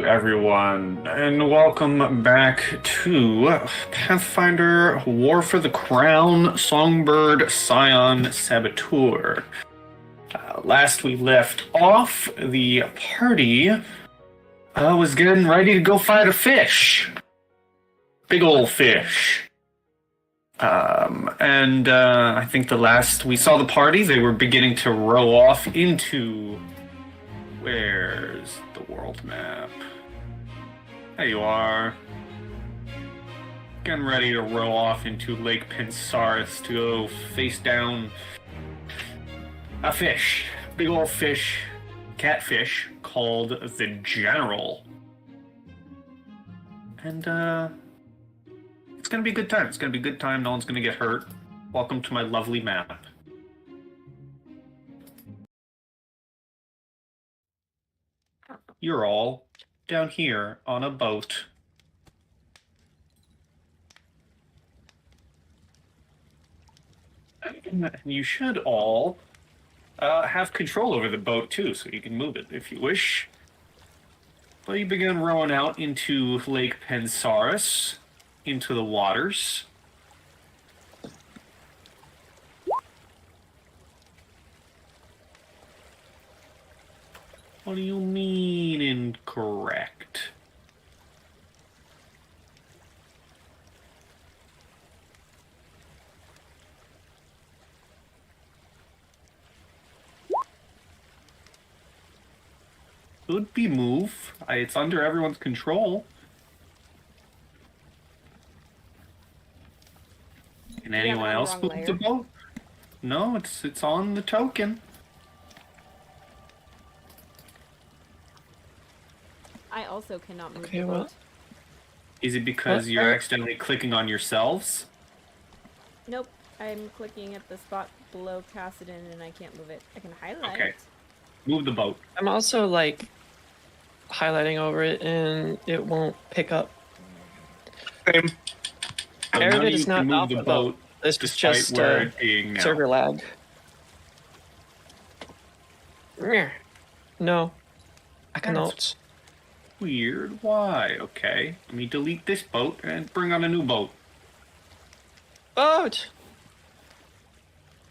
everyone, and welcome back to Pathfinder War for the Crown, Songbird, Scion, Saboteur. Last we left off, the party was getting ready to go fight a fish. Big ol' fish. I think the last we saw the party, they were beginning to row off into... Where's the world map? There you are. Getting ready to row off into Lake Pensaris to go face down a fish. Big old fish. Catfish called the General. And, it's gonna be a good time. It's gonna be a good time. No one's gonna get hurt. Welcome to my lovely map. You're all down here on a boat. And you should all have control over the boat too, so you can move it if you wish. Well, you begin rowing out into Lake Pensaris, into the waters. What do you mean incorrect? Could be move. It's under everyone's control. Can anyone else move the boat? No, it's on the token. I also cannot move the boat. Is it because you're accidentally clicking on yourselves? Nope. I'm clicking at the spot below Kassadin and I can't move it. I can highlight. Okay. Move the boat. I'm also, like, highlighting over it and it won't pick up. Same. Erivid is not off the boat. This is just server lag. No. I cannot. Weird. Why? Okay. Let me delete this boat and bring on a new boat. Boat!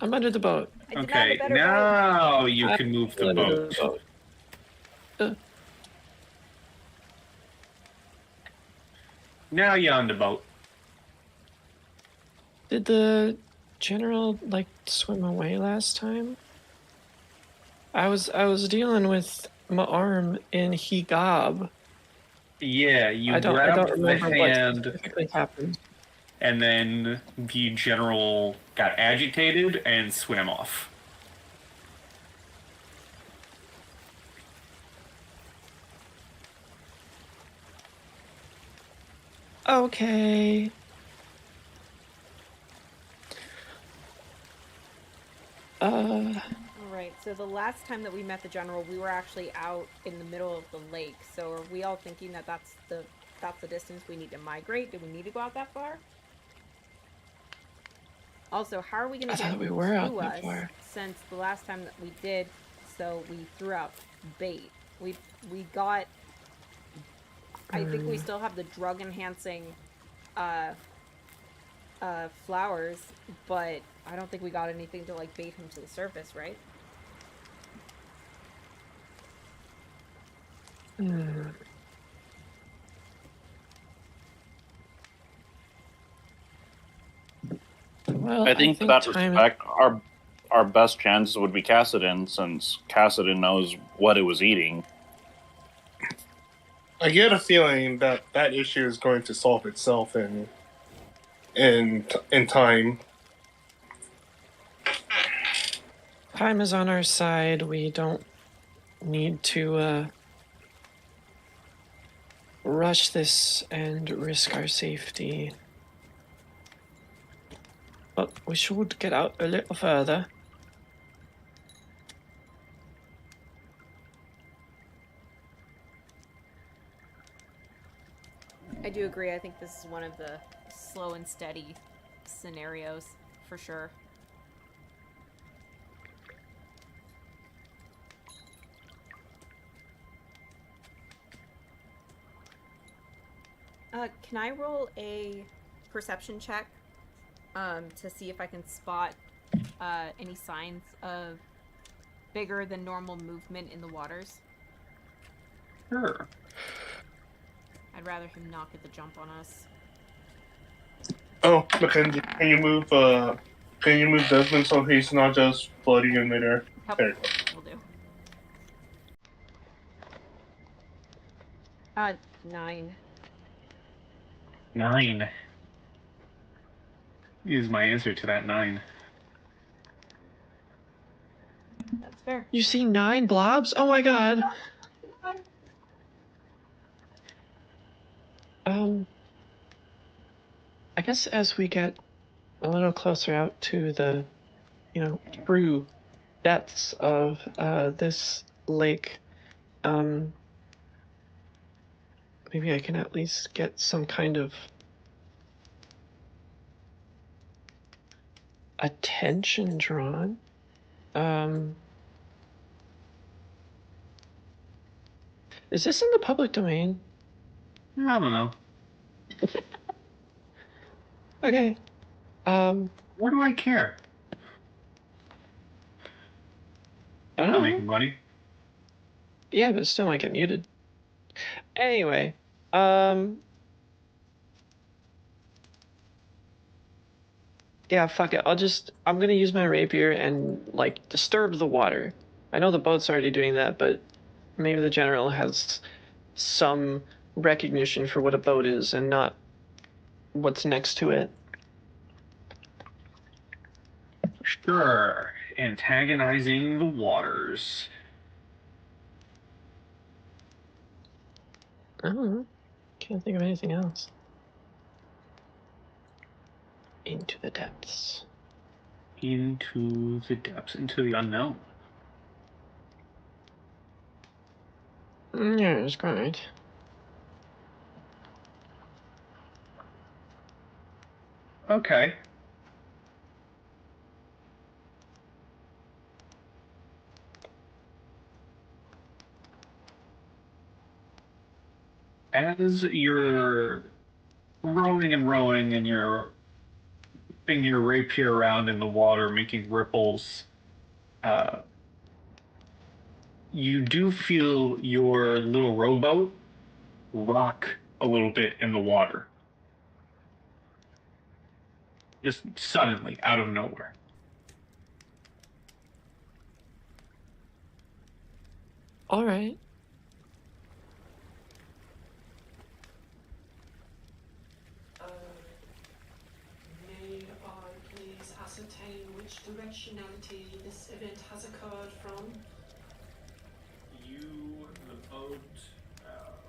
I'm under the boat. Okay, now you can move the boat. Now you're on the boat. Did the general, like, swim away last time? I was dealing with my arm in Higab. Yeah, you grabbed the hand, what specifically happened. And then the general got agitated and swam off. Okay. Right, so the last time that we met the general, we were actually out in the middle of the lake. So are we all thinking that that's the distance we need to migrate? Do we need to go out that far? Also, how are we going to get we were out that us far. Since the last time that we did, so we threw out bait. We got... I think we still have the drug-enhancing flowers, but I don't think we got anything to, like, bait him to the surface, right? Well, I think in that respect, our best chances would be Kassadin, since Kassadin knows what it was eating. I get a feeling that that issue is going to solve itself in time. Time is on our side. We don't need to rush this and risk our safety. But we should get out a little further. I do agree. I think this is one of the slow and steady scenarios, for sure. Can I roll a perception check to see if I can spot any signs of bigger than normal movement in the waters? Sure. I'd rather him not get the jump on us. Oh, Mackenzie, can you move Desmond so he's not just floating in midair? Yep, There you go. will do. 9. 9 is my answer to that 9. That's fair. You see 9 blobs? Oh my god. I guess as we get a little closer out to the, true depths of this lake, maybe I can at least get some kind of attention drawn. Is this in the public domain? I don't know. Okay. What do I care? I I'm don't not know. making money. Yeah, but it still might get muted. Anyway, yeah, fuck it. I'm gonna use my rapier and, like, disturb the water. I know the boat's already doing that, but maybe the general has some recognition for what a boat is and not what's next to it. Sure. Antagonizing the waters. I don't know. Can't think of anything else. Into the depths. Into the depths, into the unknown. Yeah, it's great. Okay. As you're rowing and you're whipping your rapier around in the water, making ripples, you do feel your little rowboat rock a little bit in the water. Just suddenly, out of nowhere. All right. May I please ascertain which directionality this event has occurred from? You, the boat,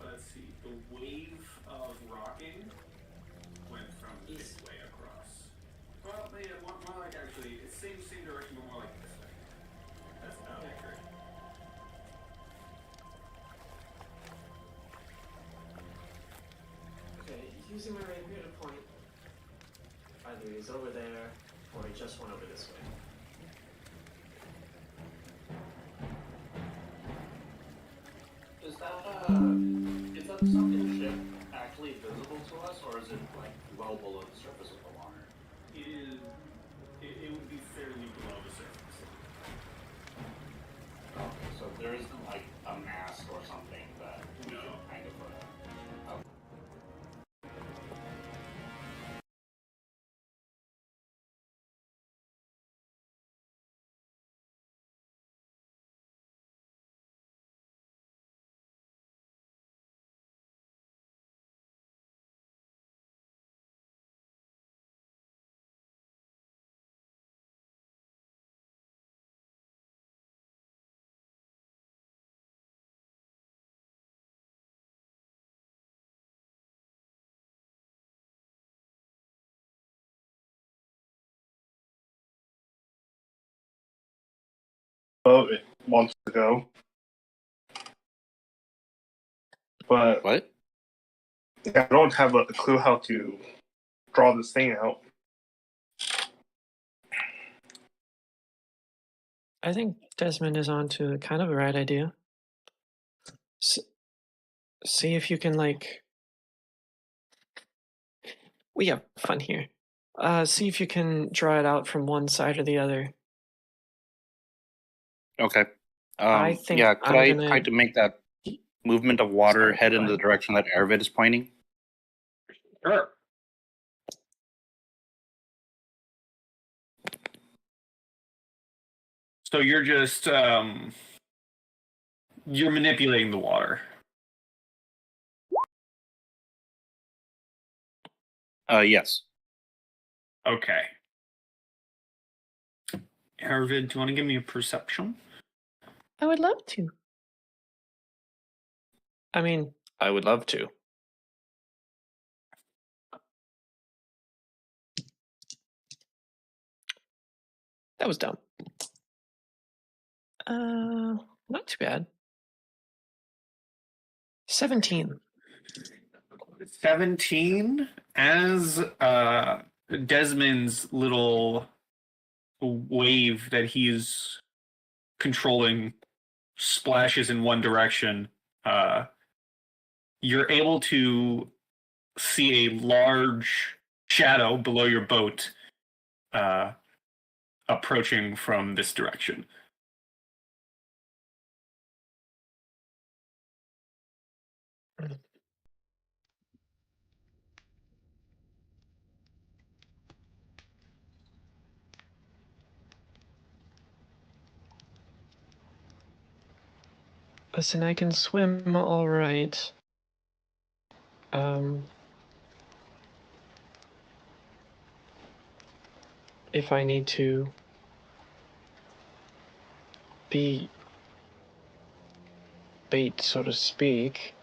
let's see, the wave of rocking went from this way across. Well, yeah, more like actually, it's same direction, but more like this way. That's not accurate. Okay, using my rapier to point. Either he's over there, or he just went over this way. Is that sunken ship actually visible to us, or is it like well below the surface of the water? It would be fairly below the surface. Okay, so there isn't like a mast or something that we No. can kind of Boat it wants to go. But What? yeah, I don't have a clue how to draw this thing out. I think Desmond is on to kind of a right idea. See if you can, like, We have fun here. See if you can draw it out from one side or the other. Okay. I think yeah, could I'm I gonna- try to make that movement of water Sorry, head go in the ahead. direction that Erivid is pointing? Sure. So you're just you're manipulating the water. Yes. Okay. Erivid, do you want to give me a perception? I would love to. I mean, I would love to. That was dumb. Not too bad. 17. 17 as Desmond's little wave that he's controlling splashes in one direction. You're able to see a large shadow below your boat approaching from this direction. Listen, I can swim all right. If I need to be bait, so to speak,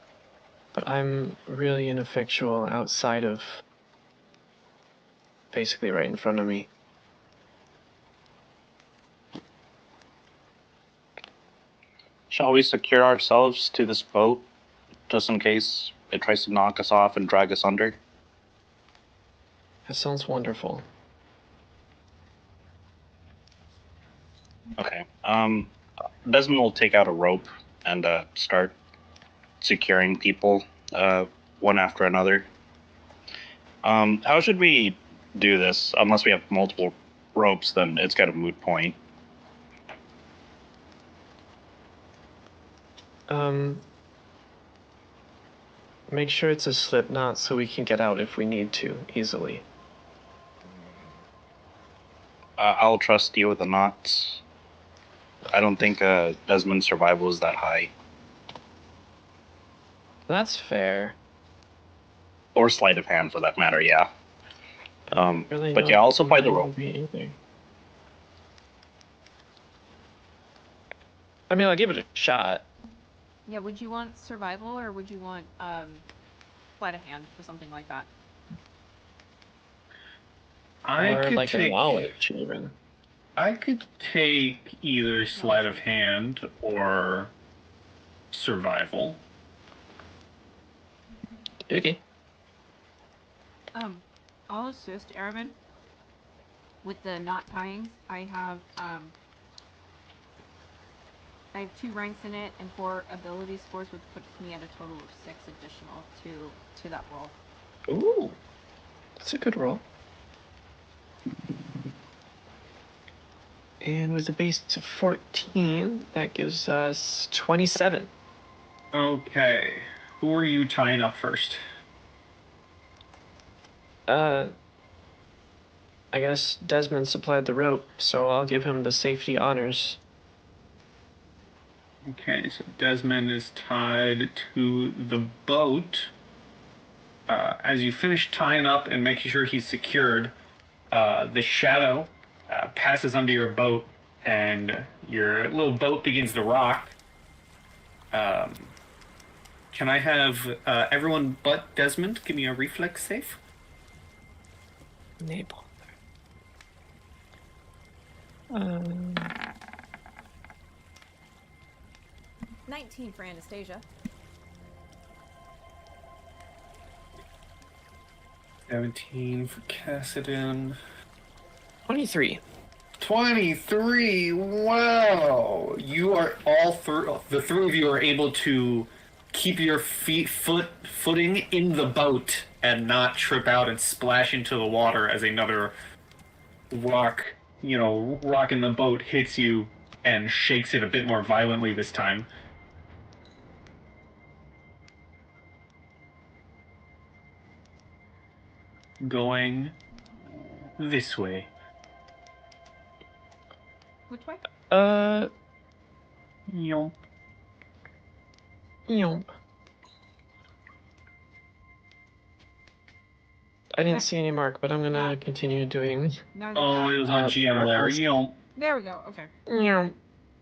but I'm really ineffectual outside of basically right in front of me. Shall we secure ourselves to this boat, just in case it tries to knock us off and drag us under? That sounds wonderful. Okay. Desmond will take out a rope and start securing people one after another. How should we do this? Unless we have multiple ropes, then it's got a moot point. Make sure it's a slip knot so we can get out if we need to easily. I'll trust you with the knots. I don't think Desmond's survival is that high. That's fair. Or sleight of hand, for that matter, yeah. Really But don't yeah, I'll supply the think rope. mine would be either. I mean, I'll give it a shot. Yeah, would you want survival or would you want sleight of hand for something like that? Or like a knowledge, even. I could take either sleight of hand or survival. Okay. I'll assist Erivid with the knot tying. I have 2 ranks in it and 4 ability scores, which puts me at a total of 6 additional to that roll. Ooh, that's a good roll. And with a base of 14, that gives us 27. Okay. Who are you tying up first? I guess Desmond supplied the rope, so I'll give him the safety honors. Okay, so Desmond is tied to the boat. As you finish tying up and making sure he's secured, the shadow passes under your boat, and your little boat begins to rock. Can I have everyone but Desmond give me a reflex save? Napalm. 19 for Anastasia. 17 for Kassadin. 23. 23. Wow! You are all the 3 of you are able to keep your footing in the boat and not trip out and splash into the water as another rock in the boat hits you and shakes it a bit more violently this time. Going this way. Which way? Yomp. Yomp. I didn't see any mark, but I'm gonna continue doing. No, Oh, it was on GM there. Yomp. there we go. Okay. Yomp.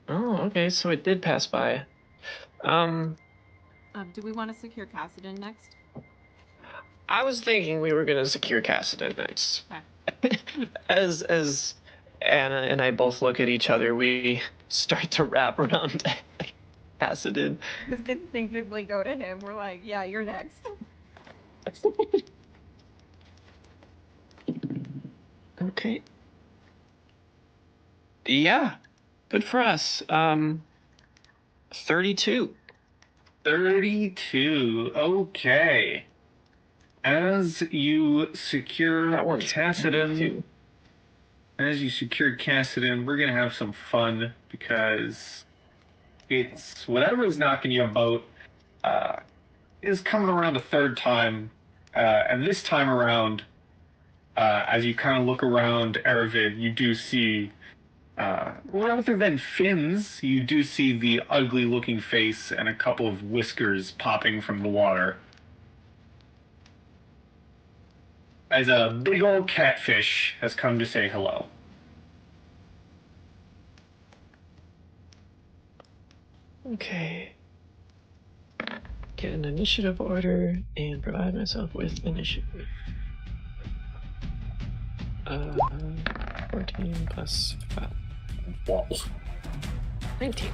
Oh, okay, so it did pass by. Do we want to secure Kassadin next? I was thinking we were gonna secure Kassadin next. Okay. As Anna and I both look at each other, we start to wrap around Kassadin. Just instinctively go to him. We're like, yeah, you're next. Okay. Yeah, good for us. 32. 32. Okay. As you secure That one's Kassadin, 32. as you secured Kassadin, we're gonna have some fun because it's whatever's knocking you about is coming around a third time, and this time around, as you kind of look around Erivid, you do see, rather than fins, you do see the ugly-looking face and a couple of whiskers popping from the water. As a big old catfish has come to say hello. Okay. Get an initiative order and provide myself with initiative. 14 plus 5. Whoa. 19.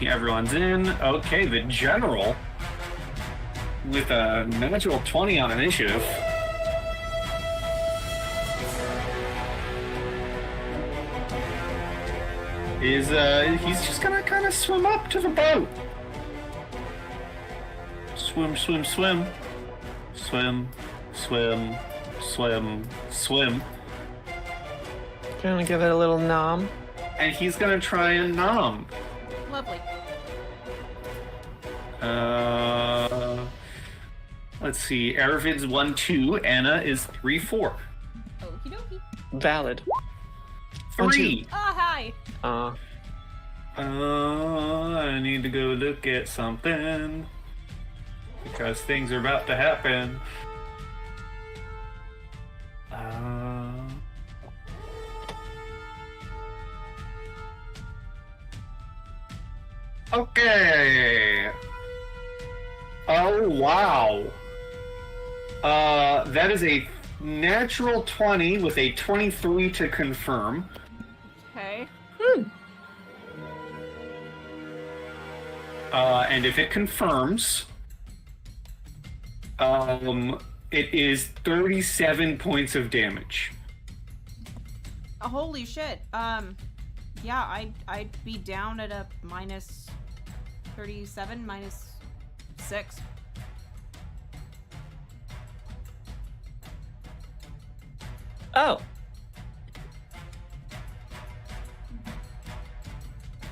Everyone's in. Okay, the general with a natural 20 on initiative. He's just gonna kind of swim up to the boat. Swim, swim, swim. Swim, swim, swim, swim. Gonna give it a little nom. And he's gonna try and nom. Lovely. Let's see. Erivid's 1-2. Anna is 3-4. Okie dokie. Valid. 3. Oh, hi. I need to go look at something because things are about to happen. Okay. Oh, wow. That is a natural 20 with a 23 to confirm. Okay. And if it confirms, it is 37 points of damage. Holy shit. Yeah, I'd be down at a minus 37, minus 6. Oh.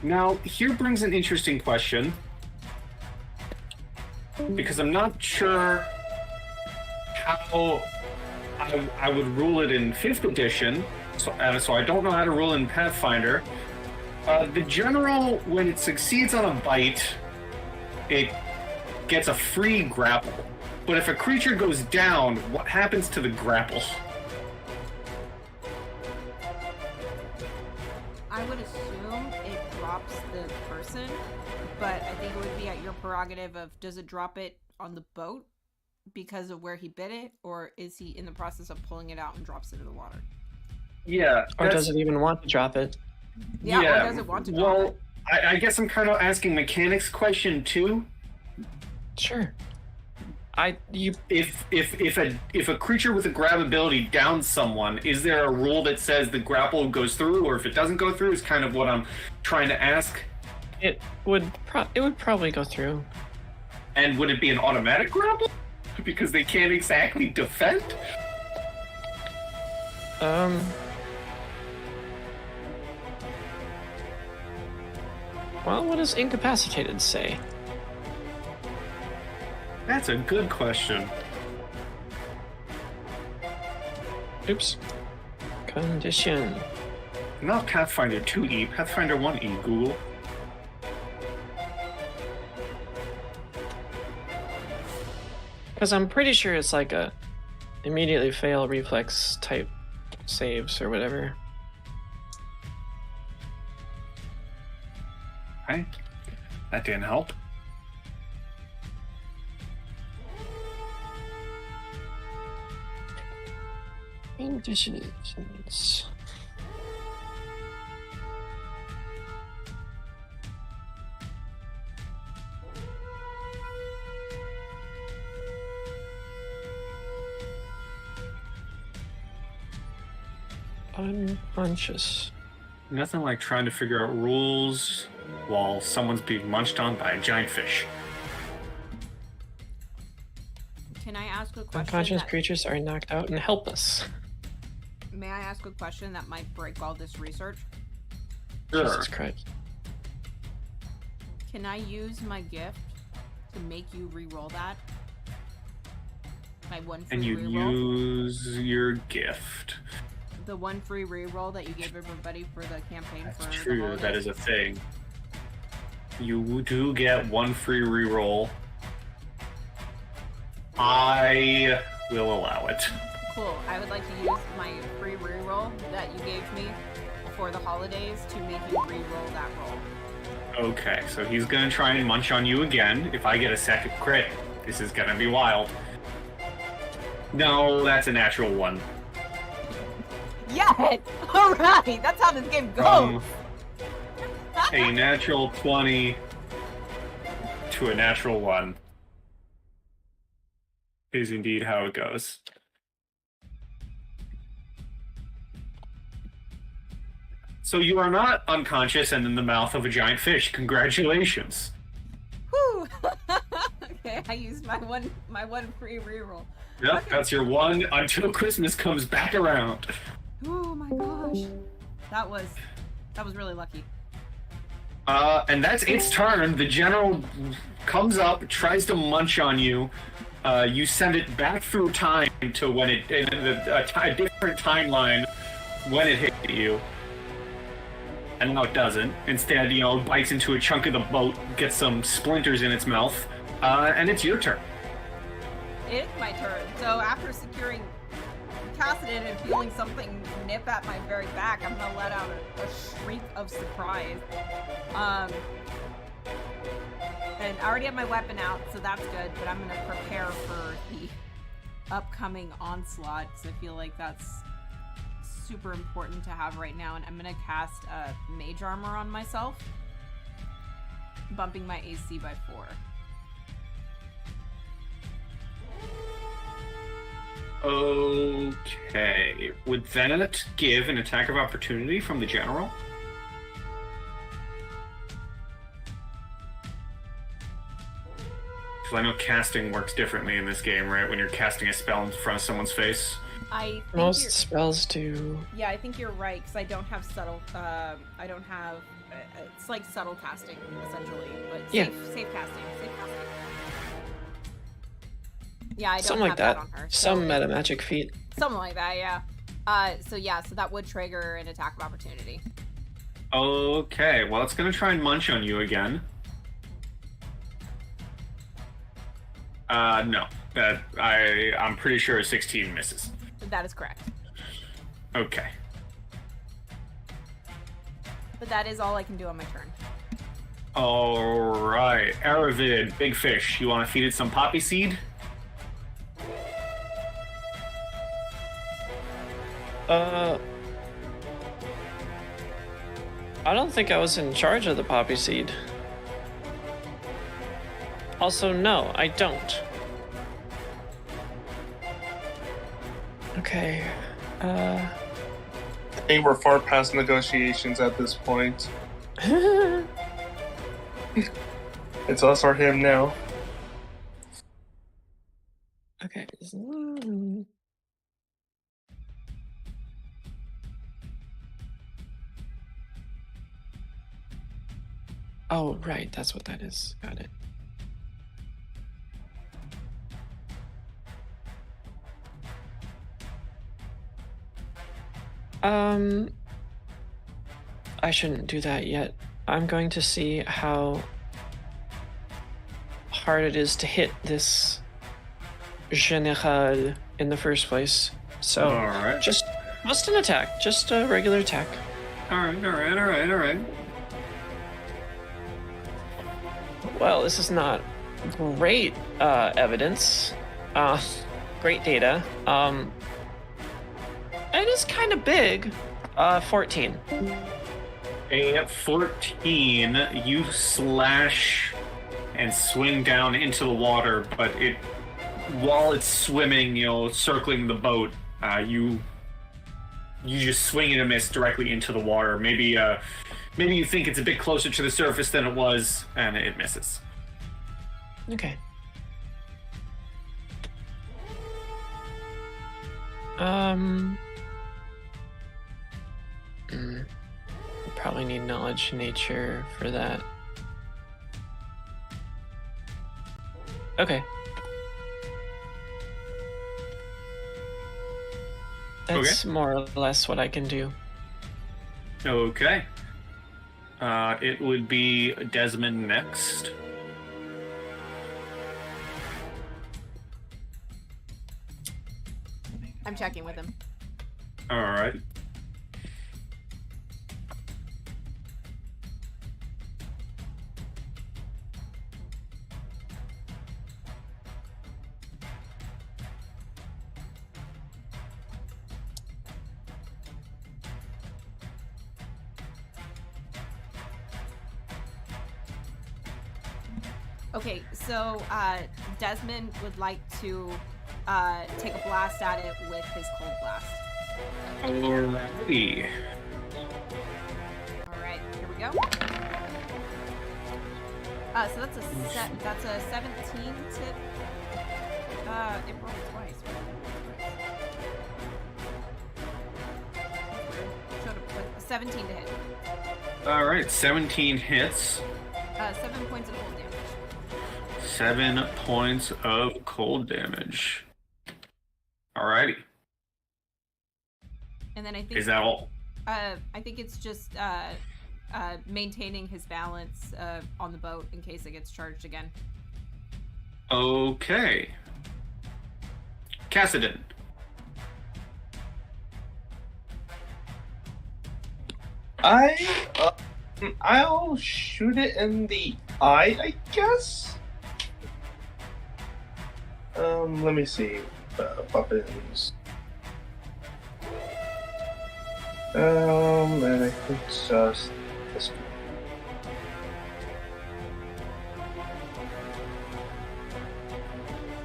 Now, here brings an interesting question, because I'm not sure how I would rule it in 5th edition, so I don't know how to rule in Pathfinder. The general, when it succeeds on a bite, it gets a free grapple. But if a creature goes down, what happens to the grapple? I would assume it drops the person, but I think it would be at your prerogative of does it drop it on the boat because of where he bit it, or is he in the process of pulling it out and drops it in the water? Yeah. Or does it even want to drop it? Yeah, or does it want to drop it? I guess I'm kind of asking mechanics question too. Sure. If a creature with a grab ability downs someone, is there a rule that says the grapple goes through, or if it doesn't go through, is kind of what I'm trying to ask. It would probably go through. And would it be an automatic grapple? Because they can't exactly defend? Well, what does incapacitated say? That's a good question. Oops. Condition. Not Pathfinder 2E, Pathfinder 1E, Google. Because I'm pretty sure it's like a immediately fail reflex type saves or whatever. Okay. That didn't help. Conditions. Unconscious. Nothing like trying to figure out rules while someone's being munched on by a giant fish. Can I ask a question? Unconscious creatures are knocked out and helpless. May I ask a question that might break all this research? Sure. Jesus Christ. Can I use my gift to make you re-roll that? My one free And you re-roll? use your gift. The one free re-roll that you gave everybody for the campaign That's for the true, holidays? that is a thing. You do get one free reroll. I will allow it. Cool. I would like to use my free re-roll that you gave me for the holidays to make you re-roll that roll. Okay, so he's gonna try and munch on you again. If I get a second crit, this is gonna be wild. No, that's a natural one. Yeah! Alright! That's how this game goes! A natural 20 to a natural 1 is indeed how it goes. So you are not unconscious and in the mouth of a giant fish. Congratulations. Whew! Okay, I used my one free reroll. Yep, Okay. that's your one until Christmas comes back around. Oh my gosh. That was really lucky. And that's its turn. The general comes up, tries to munch on you. You send it back through time to when a different timeline when it hit you. And now it doesn't. Instead, bites into a chunk of the boat, gets some splinters in its mouth, and it's your turn. It's my turn. So after securing Kassadin and feeling something nip at my very back, I'm gonna let out a shriek of surprise. And I already have my weapon out, so that's good, but I'm gonna prepare for the upcoming onslaught, because I feel like that's super important to have right now, and I'm gonna cast Mage Armor on myself, bumping my AC by 4. Okay. Would that give an attack of opportunity from the general? Because I know casting works differently in this game, right? When you're casting a spell in front of someone's face. I think Most spells do. Yeah, I think you're right, because I don't have subtle, I don't have, it's like subtle casting, essentially, but Yeah. safe casting. Yeah, I don't Something have like that. on her. Some so meta magic feat. something like that, yeah. So that would trigger an attack of opportunity. Okay, well, it's going to try and munch on you again. No. I'm pretty sure a 16 misses. That is correct. Okay. But that is all I can do on my turn. Alright. Erivid, big fish. You want to feed it some poppy seed? I don't think I was in charge of the poppy seed. Also, no, I don't. Okay. I think we're far past negotiations at this point. It's us or him now. Okay. Oh, right. That's what that is. Got it. I shouldn't do that yet. I'm going to see how hard it is to hit this General in the first place. So, Alright. just an attack. Just a regular attack. Alright. Well, this is not great evidence. Great data. It is kind of big. 14. A 14, you slash and swing down into the water, but while it's swimming, circling the boat, you just swing and a miss directly into the water. Maybe you think it's a bit closer to the surface than it was, and it misses. Okay. Probably need knowledge nature for that. Okay. That's more or less what I can do. Okay. It would be Desmond next. I'm checking with him. Alright. Okay, so Desmond would like to take a blast at it with his cold blast. Alrighty. Alright, here we go. So that's a 17 tip. It rolled twice. Showed up with a 17 to hit. Alright, 17 hits. 7 points of cold damage. 7 points of cold damage. Alrighty. And then I think Is that all? I think it's just maintaining his balance on the boat in case it gets charged again. Okay. Kassadin. I'll shoot it in the eye, I guess. Let me see. Weapons. And I think it's just this one.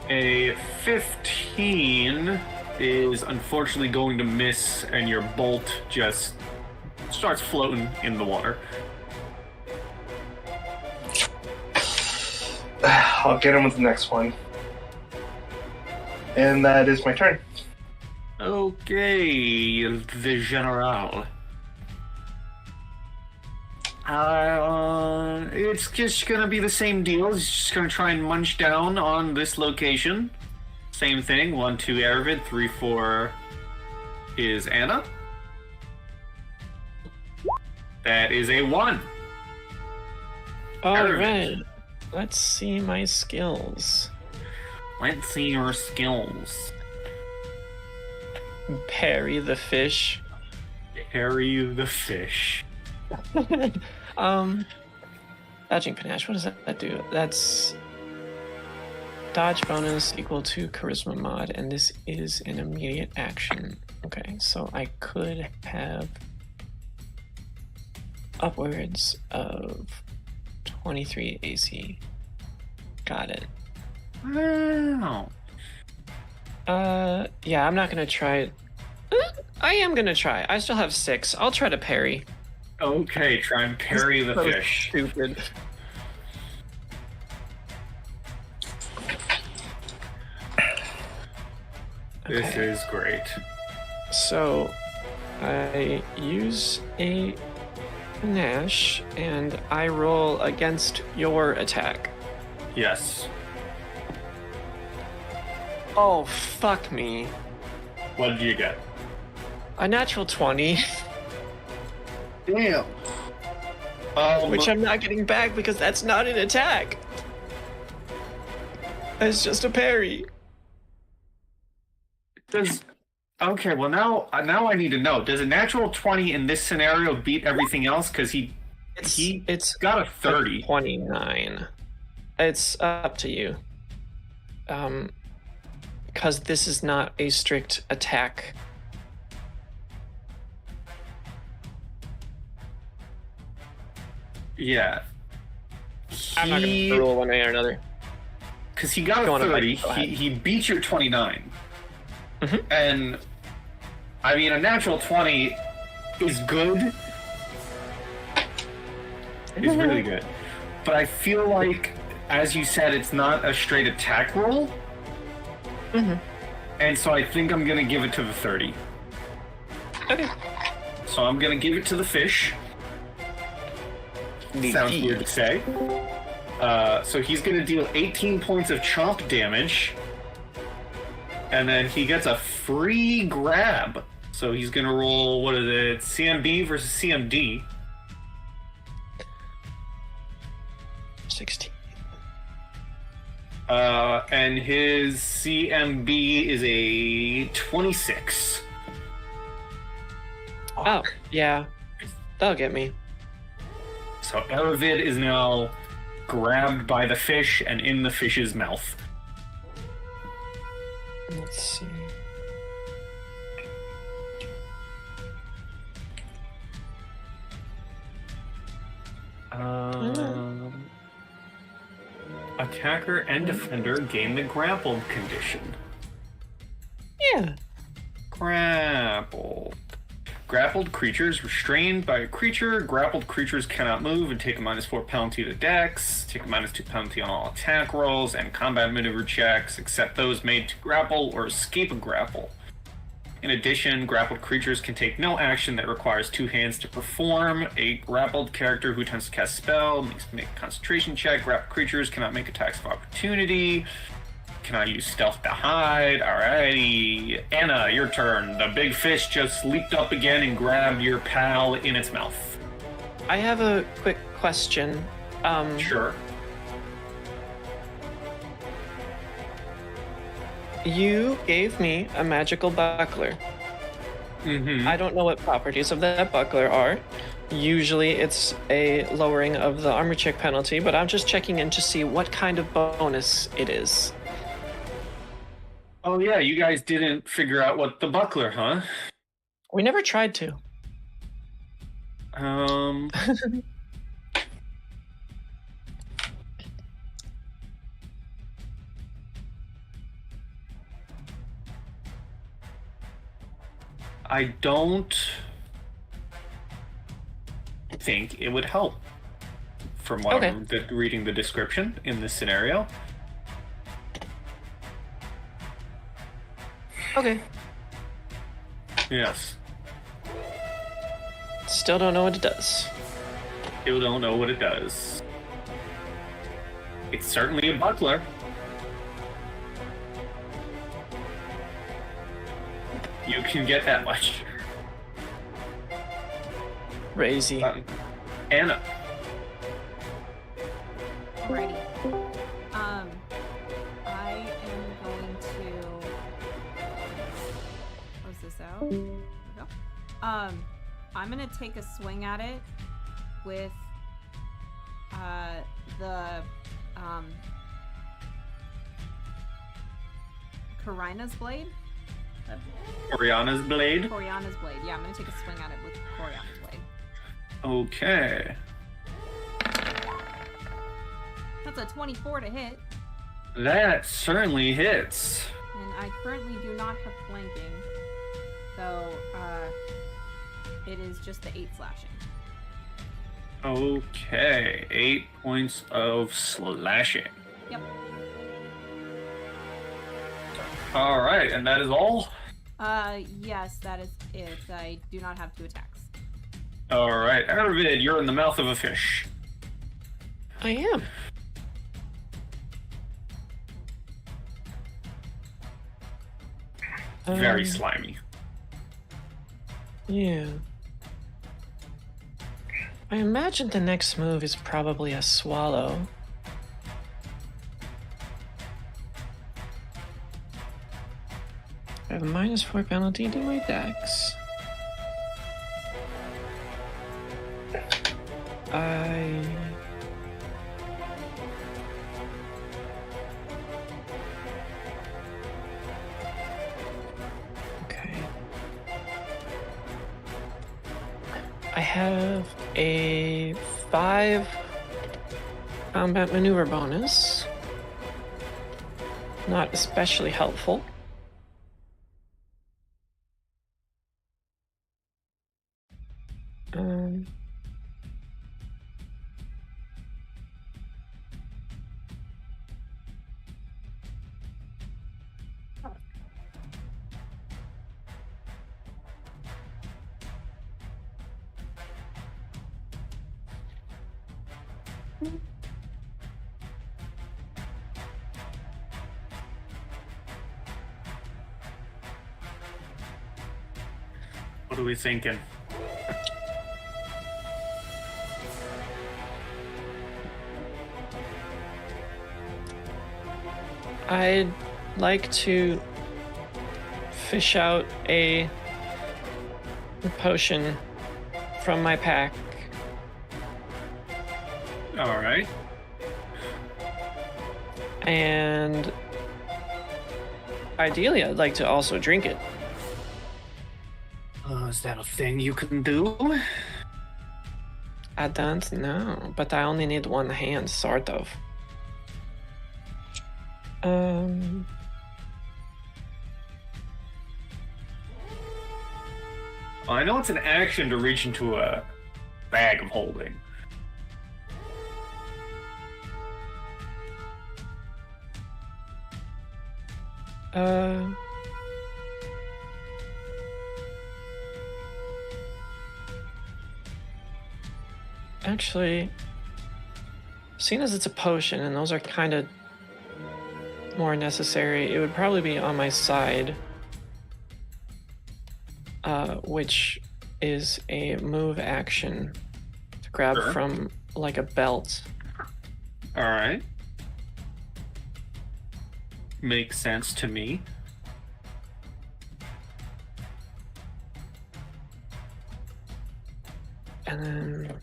A 15 is unfortunately going to miss, and your bolt just starts floating in the water. I'll get him with the next one. And that is my turn. Okay, the General. It's just gonna be the same deal. It's just gonna try and munch down on this location. Same thing. 1, 2, Erivid. 3, 4 is Anna. That is a 1. Alright. Let's see my skills. Let's see your skills. Parry the fish. Parry the fish. Dodging panache, what does that do? That's dodge bonus equal to charisma mod, and this is an immediate action. Okay, so I could have upwards of 23 AC. Got it. Wow. Yeah, I'm not gonna try. I am gonna try. I still have 6. I'll try to parry. Okay, try and parry the So fish. Stupid. This Okay. is great. So, I use a Nash, and I roll against your attack. Yes. Oh, fuck me. What did you get? A natural 20, Damn. which I'm not getting back because that's not an attack. It's just a parry. Okay, well now I need to know. Does a natural 20 in this scenario beat everything else? Because it's got a 30. 29. It's up to you. Because this is not a strict attack. Yeah. I'm not gonna roll one way or another. Because he got Go a on, 30. go ahead. He beat your 29. Mhm. And I mean, a natural 20 is good. Is really good. But I feel like, as you said, it's not a straight attack roll. Mhm. And so I think I'm going to give it to the 30. Okay. So I'm going to give it to the fish. Sounds weird to say. So he's going to deal 18 points of chomp damage. And then he gets a free grab. So he's going to roll, what is it, CMB versus CMD. 16. And his CMB is a 26. Oh, yeah. That'll get me. So Erivid is now grabbed by the fish and in the fish's mouth. Let's see. Attacker and defender gain the grappled condition. Yeah. Grappled. Grappled creatures restrained by a creature. Grappled creatures cannot move and take a -4 penalty to Dex, take a -2 penalty on all attack rolls and combat maneuver checks, except those made to grapple or escape a grapple. In addition, grappled creatures can take no action that requires 2 hands to perform. A grappled character who attempts to cast a spell needs to make a concentration check. Grappled creatures cannot make attacks of opportunity. Cannot use stealth to hide. Alrighty. Anna, your turn. The big fish just leaped up again and grabbed your pal in its mouth. I have a quick question. Sure. You gave me a magical buckler. Mm-hmm. I don't know what properties of that buckler are. Usually it's a lowering of the armor check penalty, but I'm just checking in to see what kind of bonus it is. Oh yeah, you guys didn't figure out what the buckler, huh? We never tried to. I don't think it would help from what Okay. I'm reading the description in this scenario. Okay. Yes. Still don't know what it does. Still don't know what it does. It's certainly a buckler. You can get that much. Crazy. Anna. Alrighty. I am going to close this out. There we go. I'm gonna take a swing at it with the Karina's blade. Oriana's blade. Coriana's blade. Yeah, I'm gonna take a swing at it with Coriana's blade. Okay. That's a 24 to hit. That certainly hits. And I currently do not have flanking. So, it is just the 8 slashing. Okay, 8 points of slashing. Yep. All right, and that is all? Yes, that is it. I do not have 2 attacks. All right, Erivid, you're in the mouth of a fish. I am. Very slimy. Yeah. I imagine the next move is probably a swallow. I have a -4 penalty to my dex. Okay. I have a 5 combat maneuver bonus. Not especially helpful. What are we thinking? I'd like to fish out a potion from my pack. All right. And ideally, I'd like to also drink it. Is that a thing you can do? I don't know, but I only need one hand, sort of. I know it's an action to reach into a bag of holding. Actually, seeing as it's a potion and those are kind of more necessary, it would probably be on my side, which is a move action to grab Sure. from like a belt. All right. Makes sense to me. And then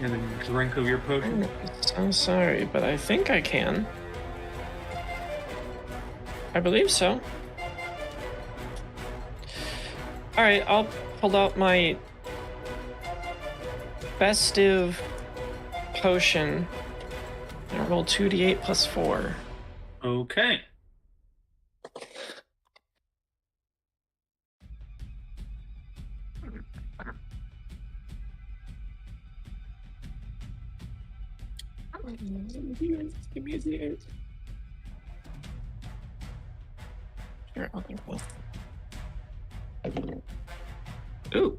And then drink of your potion. I'm sorry, but I think I can. I believe so. Alright, I'll pull out my festive potion and roll 2d8 plus 4. Okay. Give me a d8. Sure, I'll do both. Ooh.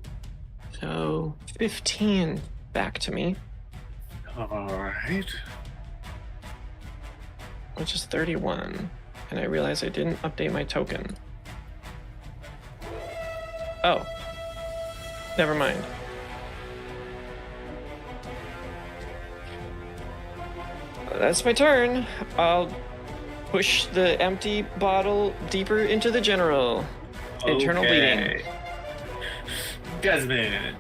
So 15 back to me, All right. which is 31. And I realize I didn't update my token. Oh. Never mind. That's my turn. I'll push the empty bottle deeper into the general. Internal bleeding. Desmond.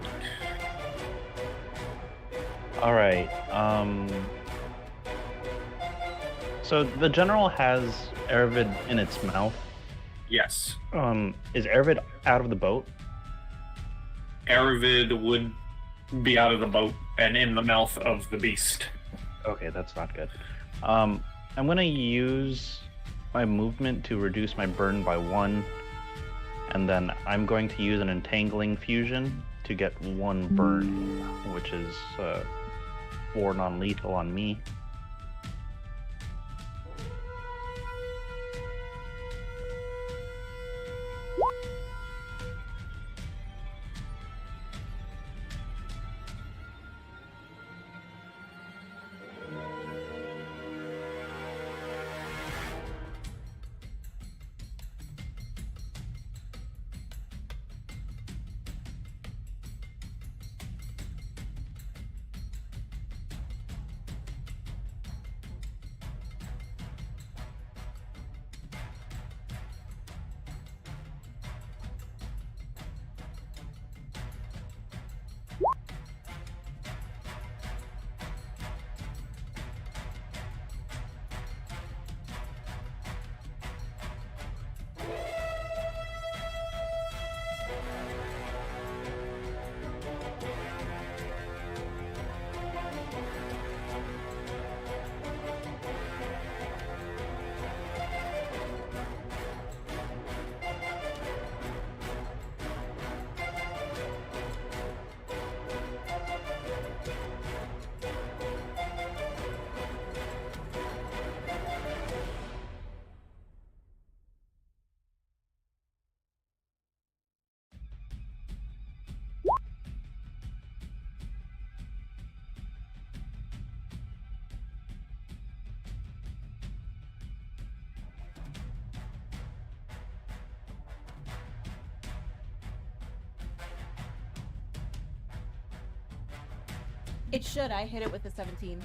All right. So the general has Erivid in its mouth. Yes. Is Erivid out of the boat? Erivid would be out of the boat and in the mouth of the beast. Okay, that's not good. I'm gonna use my movement to reduce my burn by 1, and then I'm going to use an entangling fusion to get 1 burn, which is 4 non-lethal on me. It should. I hit it with a 17.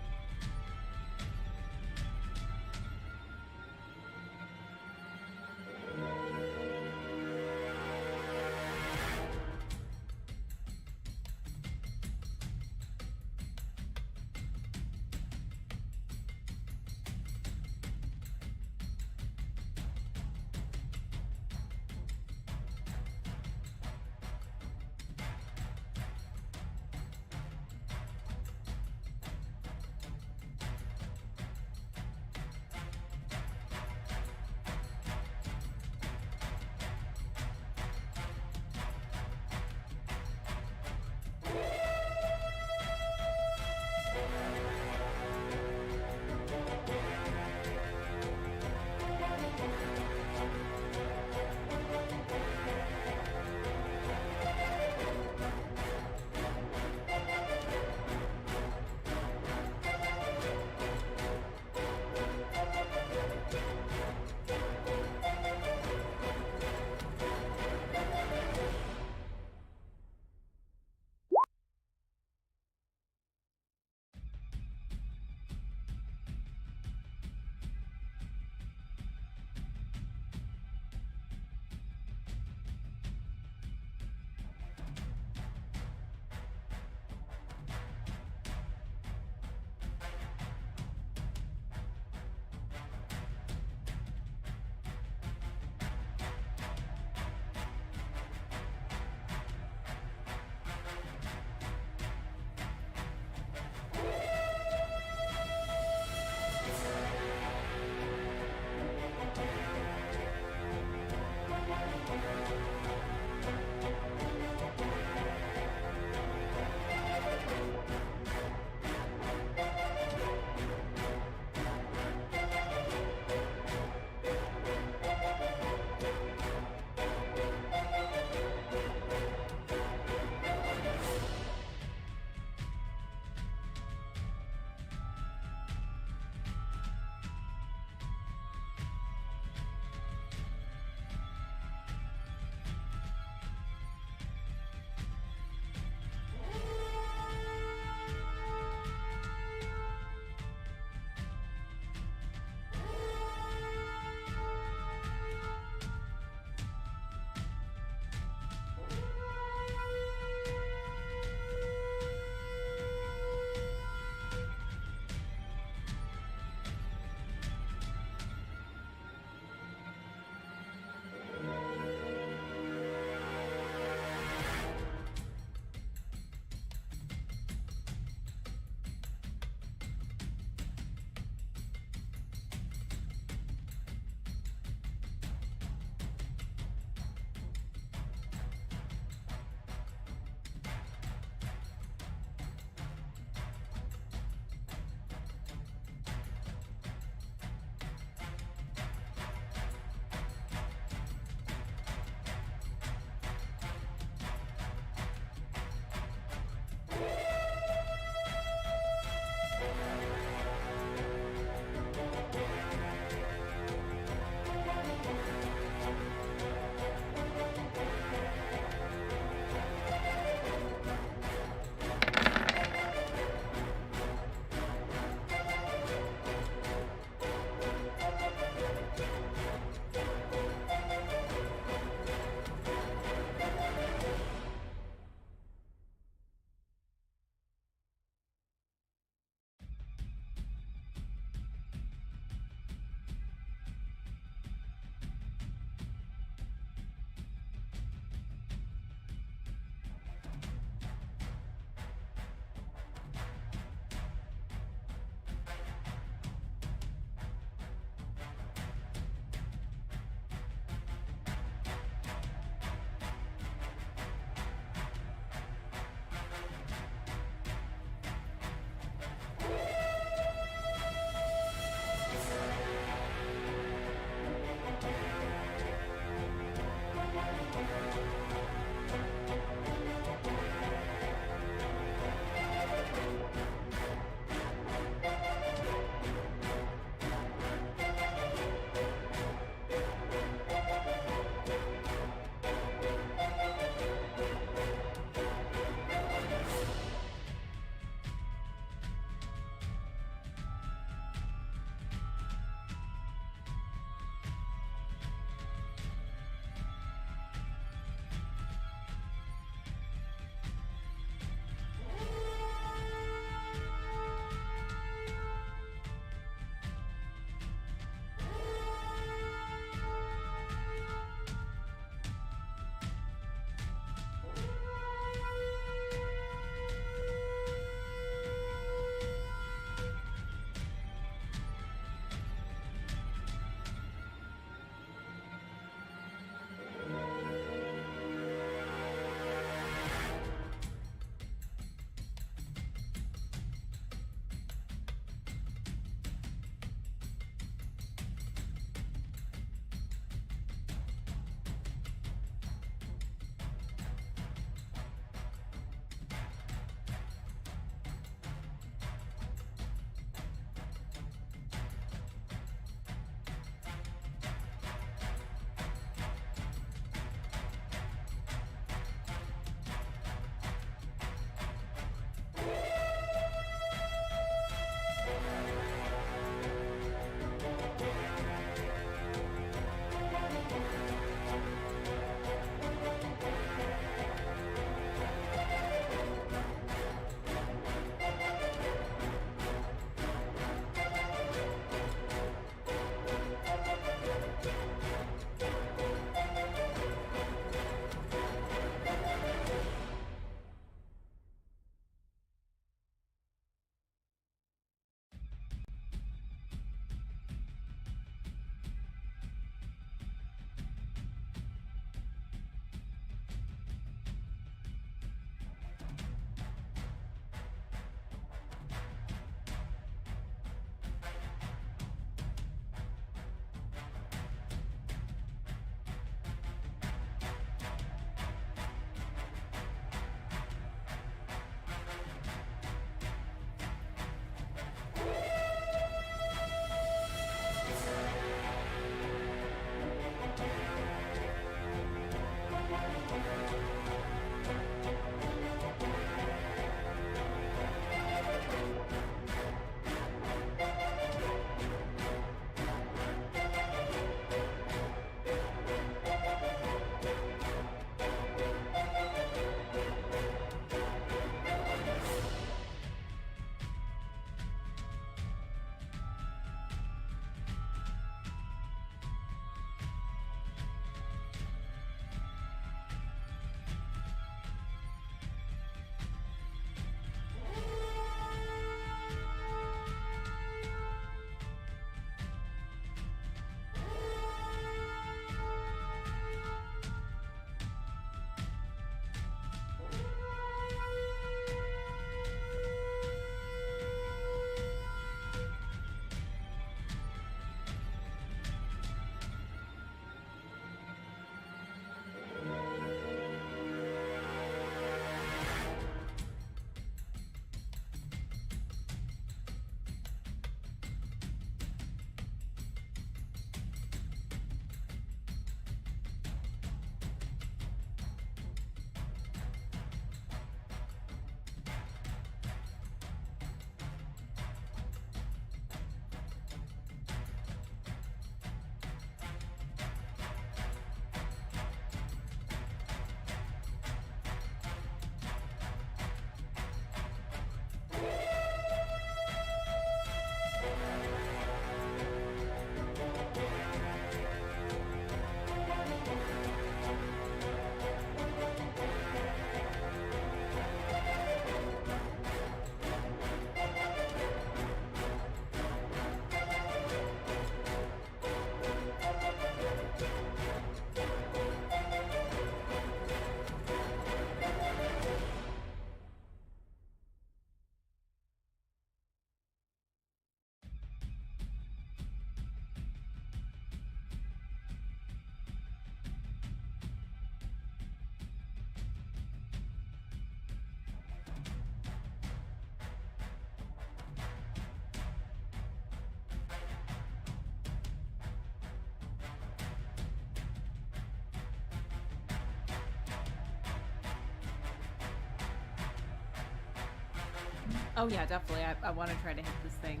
Oh yeah, definitely. I want to try to hit this thing.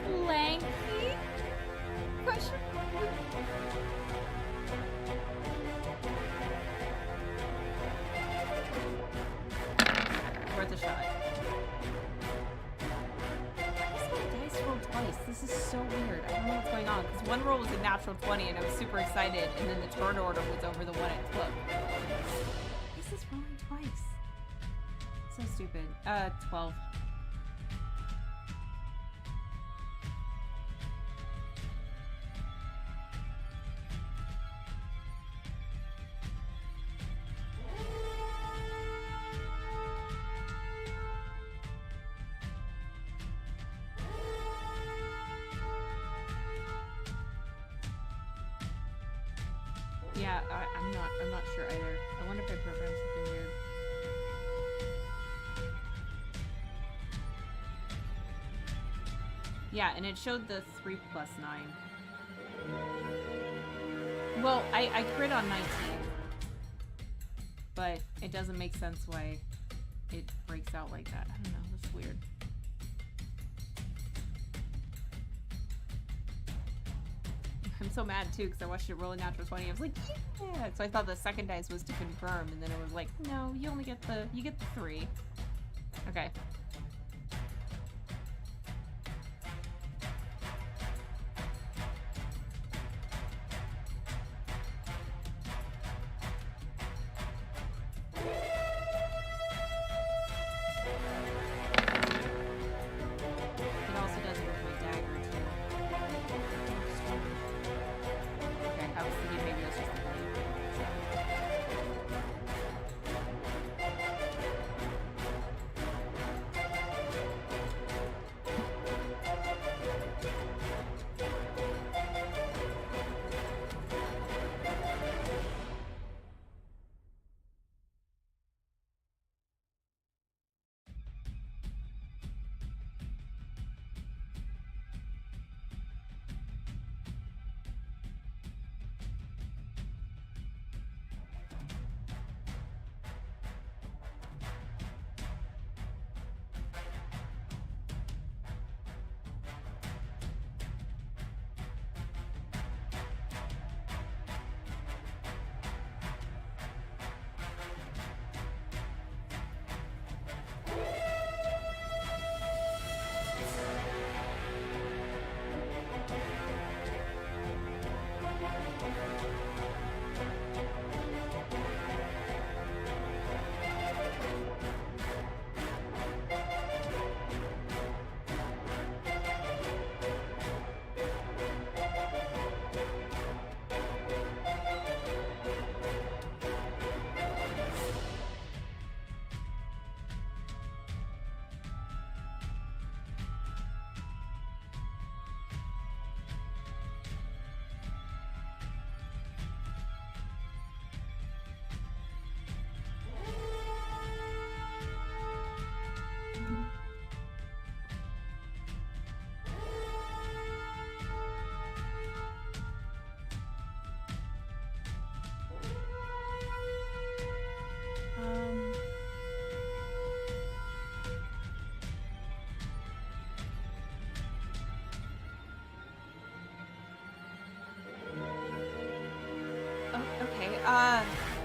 Flanky? Question mark? Worth a shot. Why does my dice roll twice? This is so weird. I don't know what's going on. Because one roll was a natural 20 and I was super excited, and then the turn order was over the one it took. This is rolling twice. So stupid. 12. Yeah, I'm not sure either. I wonder if I programmed something weird. Yeah, and it showed the 3 plus 9. Well, I crit on 19. But it doesn't make sense why it breaks out like that. I don't know, that's weird. I'm so mad too because I watched it roll a natural 20. I was like, yeah. So I thought the second dice was to confirm, and then it was like, no, you only get the 3. Okay. It also does it with my dagger too. Okay, I was thinking maybe it was just the blade. Okay,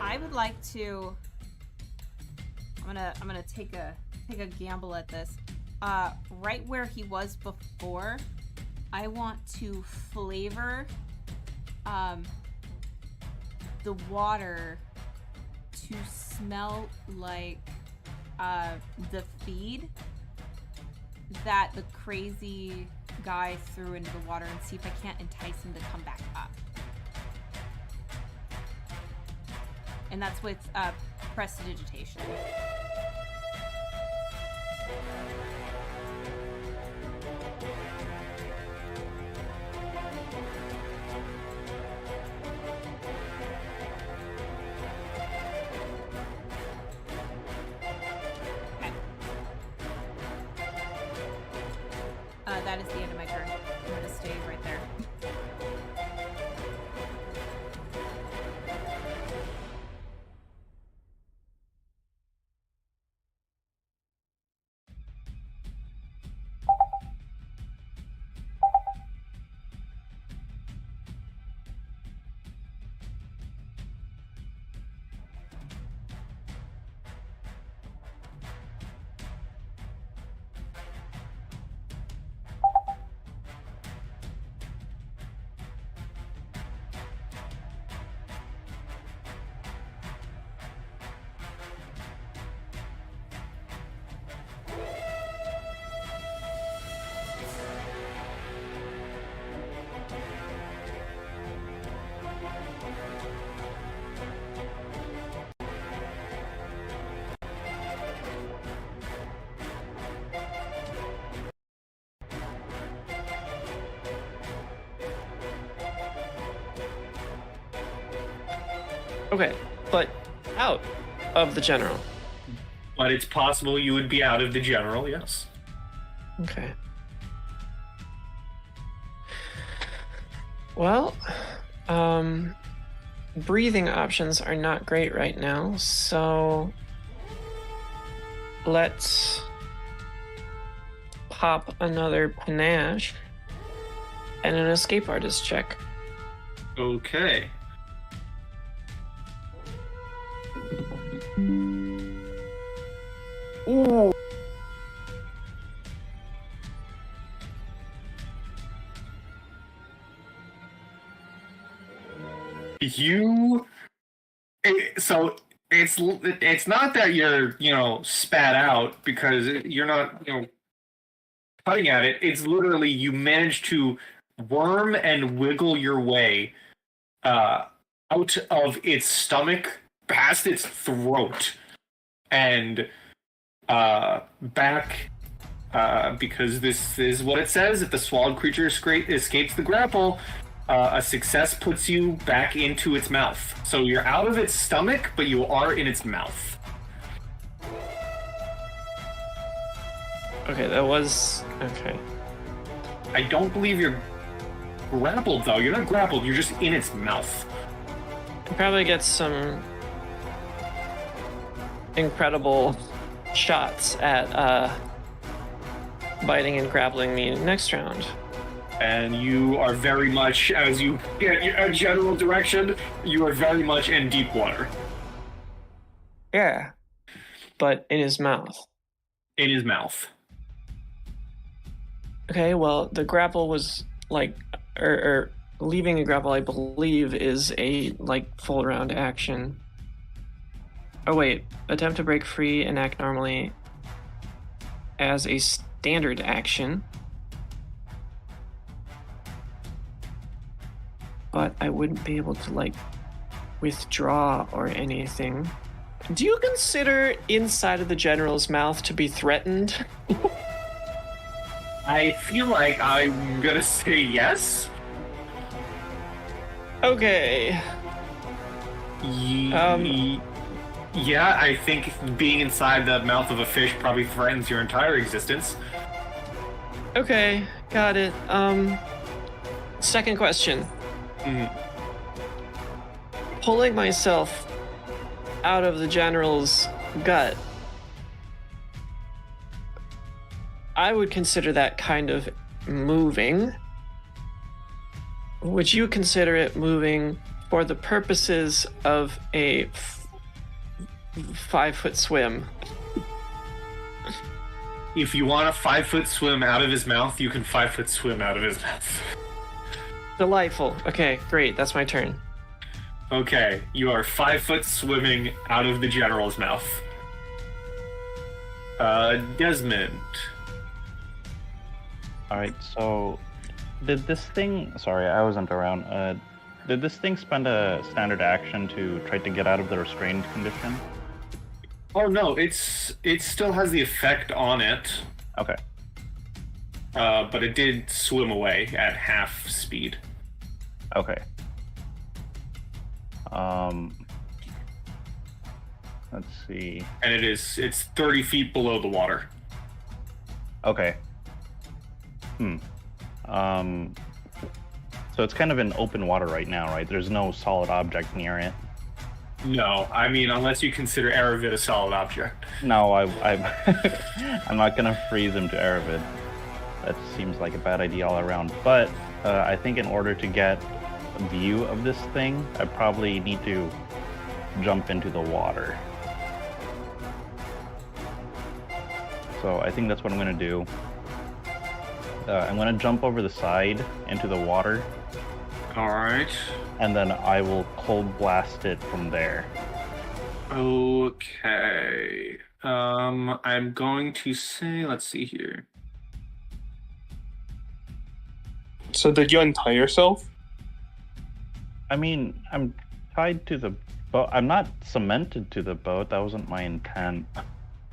I would like to. I'm gonna take a gamble at this. Right where he was before, I want to flavor the water to smell like the feed that the crazy guy threw into the water, and see if I can't entice him to come back up. And that's with prestidigitation. Okay. That is the end of my turn. I'm gonna stay right there. Okay, but out of the general. But it's possible you would be out of the general, yes. Okay. Well, breathing options are not great right now, so let's pop another panache and an escape artist check. Okay. Ooh. So it's not that you're spat out because you're not cutting at it. It's literally you manage to worm and wiggle your way out of its stomach past its throat and back because this is what it says. If the swallowed creature escapes the grapple, a success puts you back into its mouth. So you're out of its stomach, but you are in its mouth. Okay, that was... Okay. I don't believe you're grappled, though. You're not grappled, you're just in its mouth. I probably get some incredible shots at biting and grappling me next round. And you are very much, as you get a general direction, you are very much in deep water. Yeah. But in his mouth. In his mouth. Okay, well, the grapple was like, or leaving a grapple, I believe, is a full round action. Oh wait, attempt to break free and act normally as a standard action. But I wouldn't be able to withdraw or anything. Do you consider inside of the general's mouth to be threatened? I feel like I'm gonna say yes. Okay. Yeah, I think being inside the mouth of a fish probably threatens your entire existence. Okay, got it. Second question. Pulling myself out of the general's gut, I would consider that kind of moving. Would you consider it moving for the purposes of a 5-foot swim? If you want a 5-foot swim out of his mouth, you can 5-foot swim out of his mouth. Delightful. Okay, great. That's my turn. Okay, you are 5-foot swimming out of the general's mouth. Desmond. Alright, so did this thing... Sorry, I wasn't around. Did this thing spend a standard action to try to get out of the restrained condition? Oh no, it still has the effect on it. Okay. But it did swim away at half speed. Okay. Let's see. And it's 30 feet below the water. Okay. So it's kind of in open water right now, right? There's no solid object near it. No, I mean, unless you consider Erivid a solid object. No, I'm I'm not gonna freeze him to Erivid. That seems like a bad idea all around. But I think in order to get a view of this thing, I probably need to jump into the water. So I think that's what I'm gonna do. I'm gonna jump over the side into the water. Alright. And then I will cold blast it from there. Okay. I'm going to say, let's see here. So did you untie yourself? I mean, I'm tied to the boat. I'm not cemented to the boat. That wasn't my intent.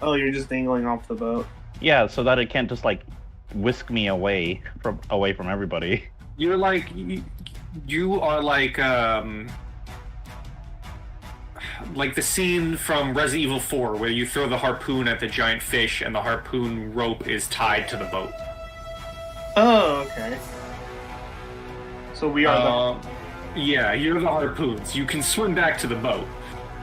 Oh, you're just dangling off the boat. Yeah, so that it can't just whisk me away from everybody. You're like, you are like, like the scene from Resident Evil 4 where you throw the harpoon at the giant fish and the harpoon rope is tied to the boat. Oh, okay. So we are Yeah, you're the harpoons. You can swim back to the boat.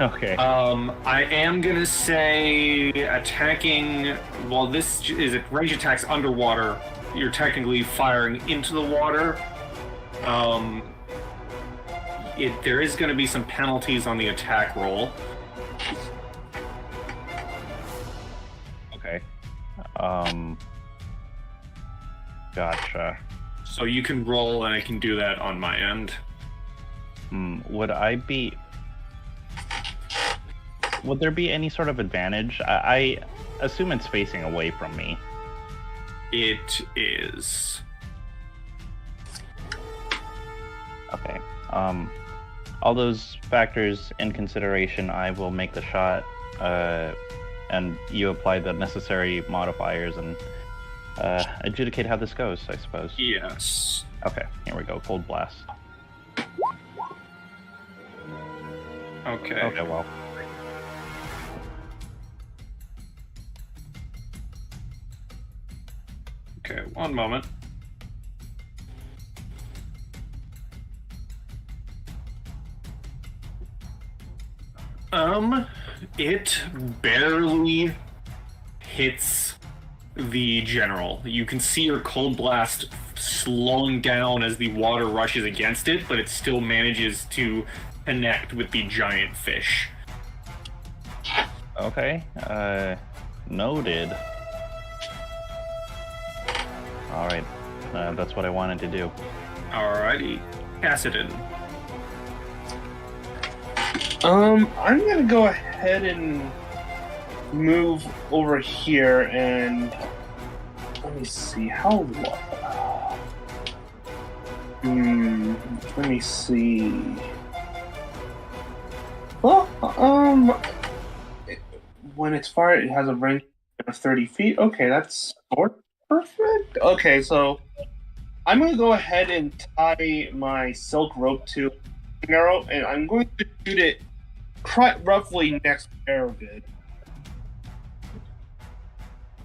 Okay. I am gonna say attacking. While this is range attacks underwater, you're technically firing into the water. There is going to be some penalties on the attack roll. Okay. Gotcha. So you can roll, and I can do that on my end. Would there be any sort of advantage? I assume it's facing away from me. It is. Okay. All those factors in consideration, I will make the shot, and you apply the necessary modifiers and adjudicate how this goes, I suppose. Yes. Okay, here we go. Cold blast. Okay. Okay, well. Okay, one moment. It barely hits the general. You can see your cold blast slowing down as the water rushes against it, but it still manages to connect with the giant fish. Okay, noted. Alright, that's what I wanted to do. Alrighty, Kassadin. I'm gonna go ahead and move over here and let me see how let me see. Well, when it's fired, it has a range of 30 feet. Okay, that's perfect. Okay, so I'm gonna go ahead and tie my silk rope to an arrow, and I'm going to shoot it roughly next to Erivid.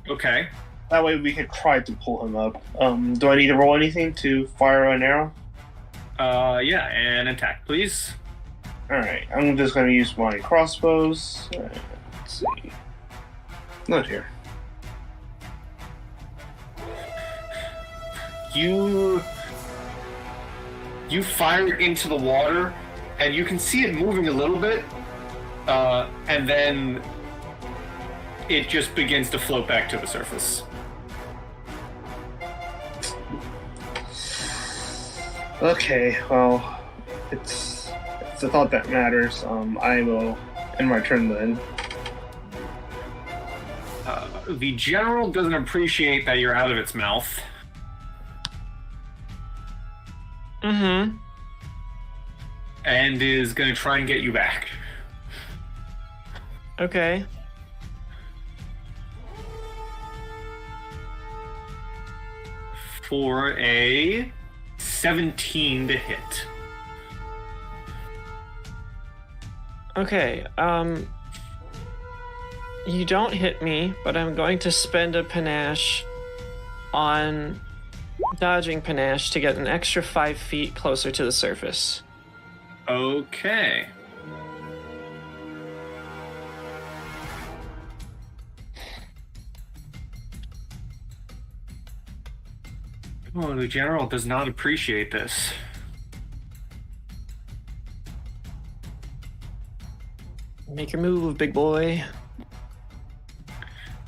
Okay. That way we can try to pull him up. Do I need to roll anything to fire an arrow? Yeah, and attack, please. Alright, I'm just going to use my crossbows. Let's see. Not here. You fire into the water, and you can see it moving a little bit, and then it just begins to float back to the surface. Okay, well, it's the thought that matters. I will end my turn then. The general doesn't appreciate that you're out of its mouth. Mm-hmm. And is going to try and get you back. Okay. For a 17 to hit. Okay, you don't hit me, but I'm going to spend a panache on dodging panache to get an extra 5 feet closer to the surface. Okay. Oh, the general does not appreciate this. Make your move, big boy.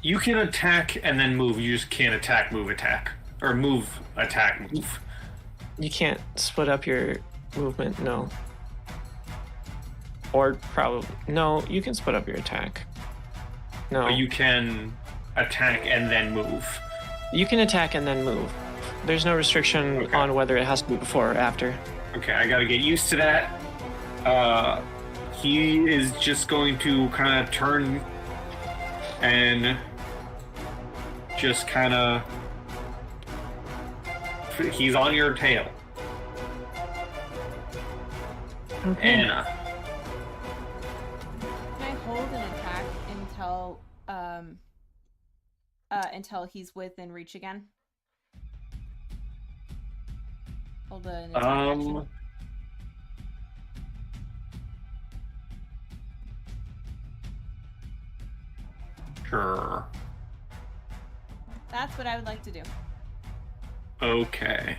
You can attack and then move. You just can't attack, move, attack. Or move, attack, move. You can't split up your movement, no. Or probably... No, you can split up your attack. No. But you can attack and then move. You can attack and then move. There's no restriction on whether it has to be before or after. Okay, I gotta get used to that. He is just going to kind of turn and just kind of... He's on your tail. Okay. Anna. hold an attack until he's within reach again. Hold an attack action. Sure. That's what I would like to do. Okay.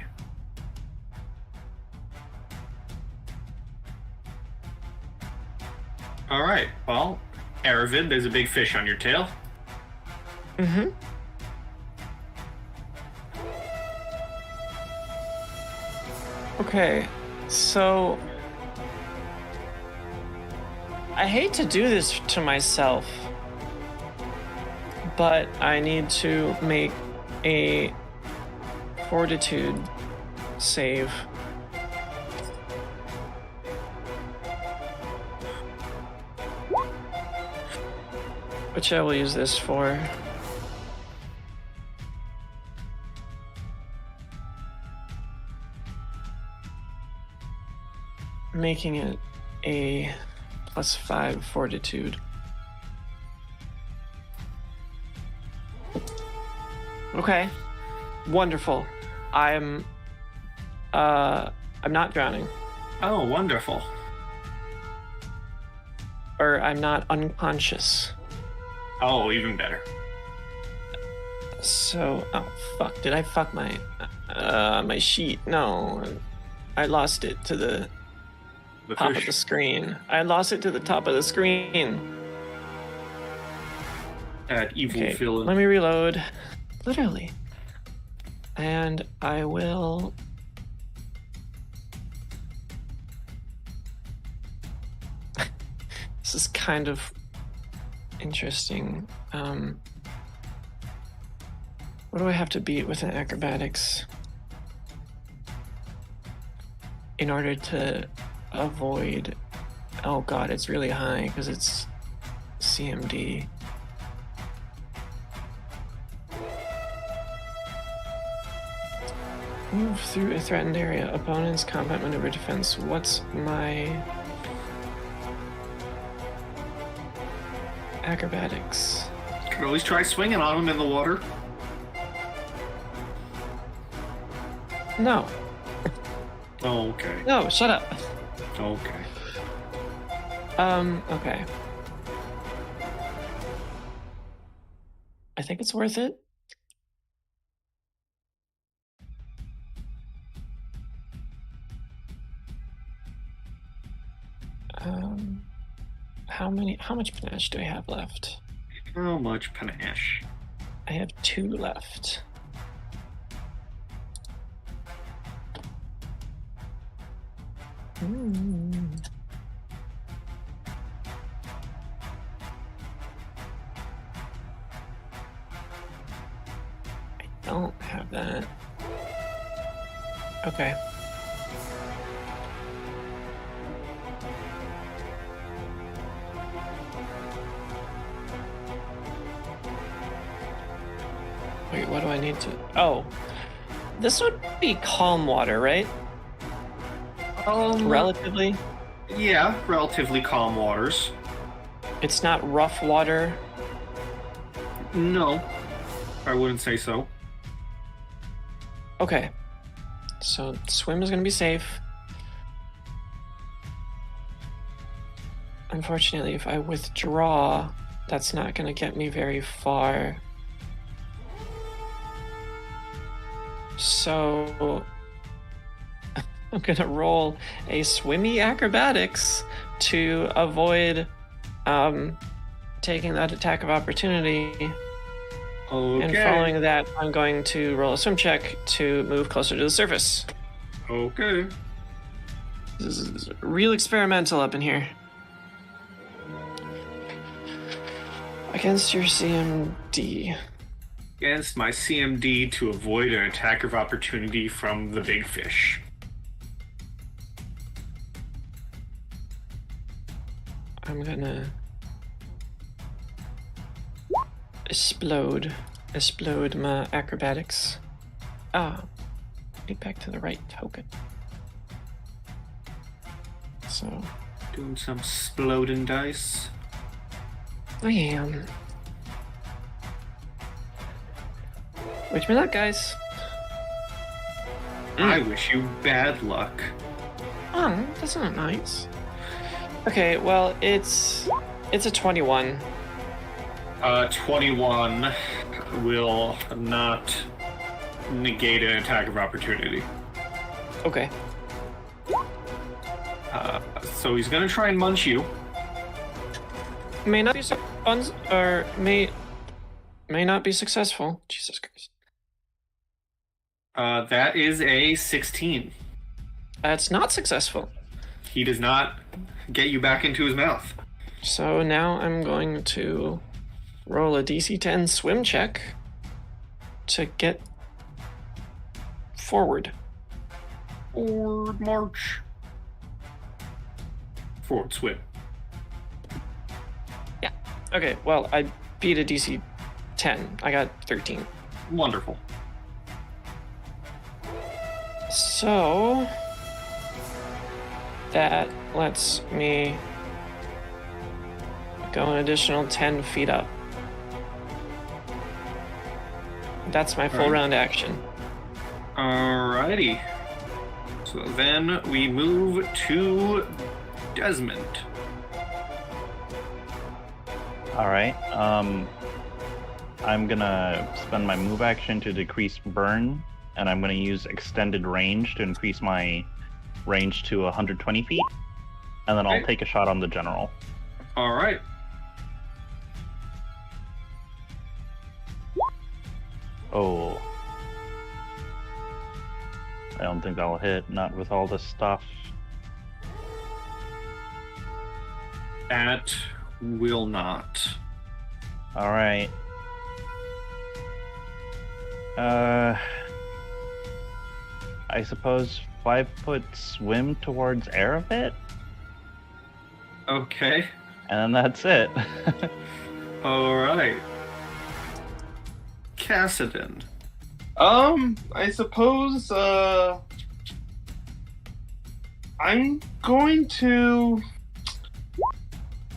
All right. Well, Erivid, there's a big fish on your tail. Mm-hmm. Okay, so I hate to do this to myself, but I need to make a fortitude save. Which I will use this for. Making it a +5 fortitude. Okay. Wonderful. I'm not drowning. Oh, wonderful. Or I'm not unconscious. Oh, even better. So, oh fuck, did I fuck my my sheet? No. I lost it to the top of the screen. I lost it to the top of the screen. That evil Okay, villain. let me reload. Literally. And I will... This is kind of interesting. What do I have to beat with an acrobatics in order to avoid... Oh god, it's really high because it's CMD. Move through a threatened area. Opponent's combat maneuver defense. What's my acrobatics? You can always try swinging on him in the water. No. Oh, okay. No, shut up. Okay. Okay. I think it's worth it. How much panache do I have left? How much panache? I have 2 left. I don't have that. Okay. Wait, what do I need to... Oh. This would be calm water, right? Relatively? Yeah, relatively calm waters. It's not rough water? No, I wouldn't say so. Okay. So, swim is going to be safe. Unfortunately, if I withdraw, that's not going to get me very far. So, I'm going to roll a swimmy acrobatics to avoid taking that attack of opportunity. Okay. And following that, I'm going to roll a swim check to move closer to the surface. Okay. This is real experimental up in here. Against your CMD. Against my CMD to avoid an attack of opportunity from the big fish. I'm gonna explode my acrobatics. Get back to the right token. So Doing some sploding dice. I am. Wish me luck, guys. I wish you bad luck. Oh, that's not nice. Okay, well, it's a 21. 21 will not negate an attack of opportunity. Okay. So he's gonna try and munch you. May not be may not be successful. Jesus Christ. That is a 16. That's not successful. He does not get you back into his mouth. So now I'm going to roll a DC 10 swim check to get forward. Forward march. Forward swim. Yeah. Okay, well, I beat a DC 10. I got 13. Wonderful. So that lets me go an additional 10 feet up. That's my full round action. Alrighty. So then we move to Desmond. All right. I'm gonna spend my move action to decrease burn, and I'm gonna use extended range to increase my range to 120 feet, and then I'll Okay. take a shot on the general. Alright. Oh. I don't think that'll hit, not with all this stuff. That will not. Alright. I suppose 5-foot swim towards Erivid? Okay. And then that's it. Alright. Kassadin. I suppose, I'm going to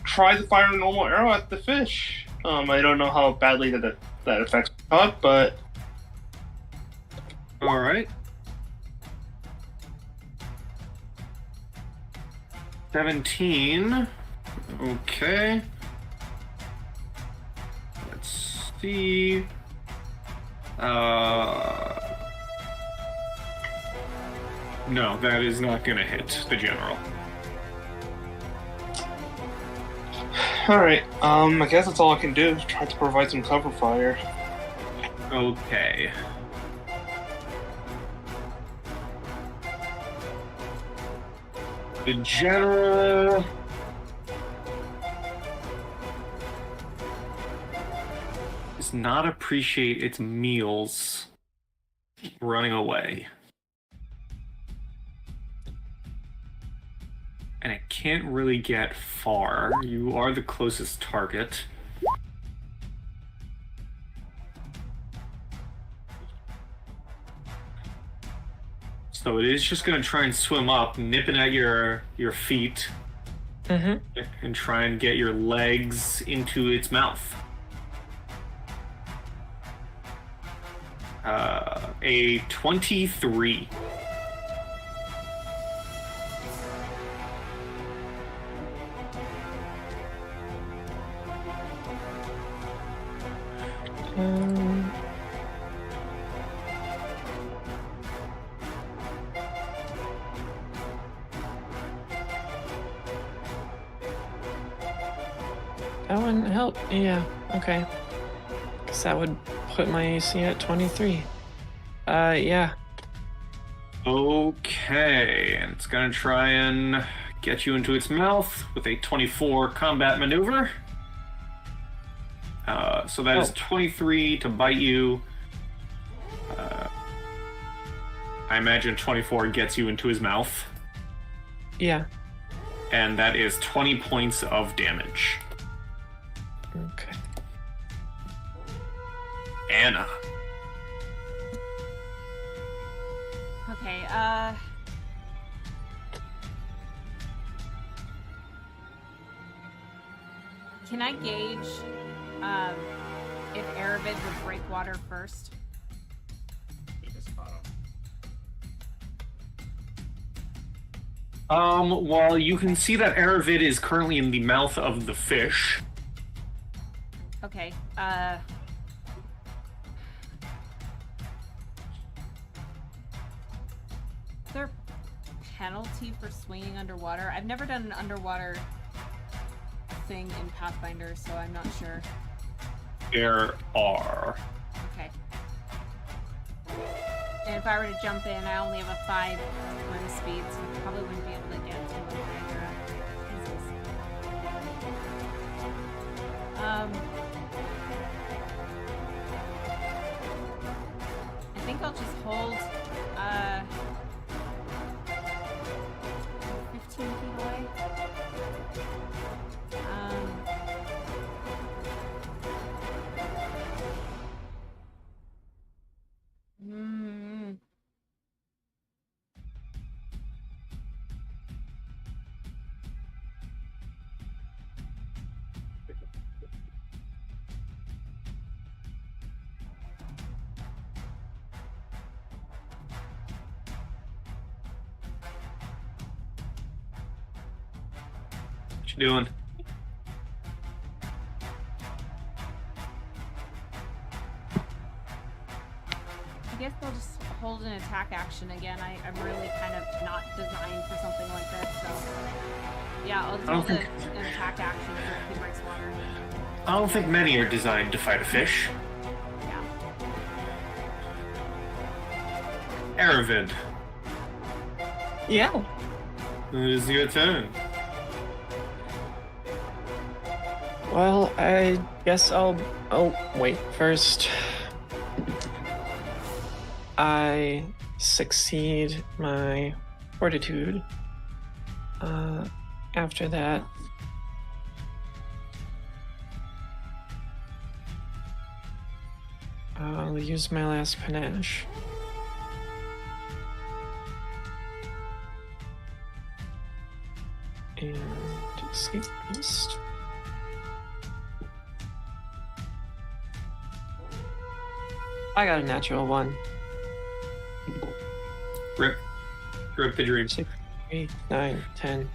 try to fire a normal arrow at the fish. I don't know how badly that affects my shot, but Alright. 17. Okay. Let's see. No, that is not gonna hit the general. alright. I guess that's all I can do. Try to provide some cover fire. Okay. The general does not appreciate its meals running away. And it can't really get far. You are the closest target. So it is just going to try and swim up, nipping at your feet, Mm-hmm. and try and get your legs into its mouth. A 23. That wouldn't help. Yeah, okay. Guess that would put my AC at 23. Yeah. Okay, and it's gonna try and get you into its mouth with a 24 combat maneuver. So that is 23 to bite you. I imagine 24 gets you into his mouth. Yeah. And that is 20 points of damage. Okay. Anna. Okay, Can I gauge if Erivid would break water first? Well, you can see that Erivid is currently in the mouth of the fish. Okay, is there a penalty for swinging underwater? I've never done an underwater thing in Pathfinder, so I'm not sure. There are. Okay. And if I were to jump in, I only have a 5 wind speed, so I probably wouldn't be able to get to him. I think I'll just hold 15 feet away. What you doing? I guess I'll just hold an attack action again. I'm really kind of not designed for something like this, so yeah, I'll just hold an attack action if he breaks water. I don't think many are designed to fight a fish. Yeah. Erivid, Yeah. it is your turn. Well, I guess I'll... Oh, wait. First, I succeed my fortitude. After that, I'll use my last panache. And escape beast. I got a natural 1. Rip the dream. 6, 8, 9, 10.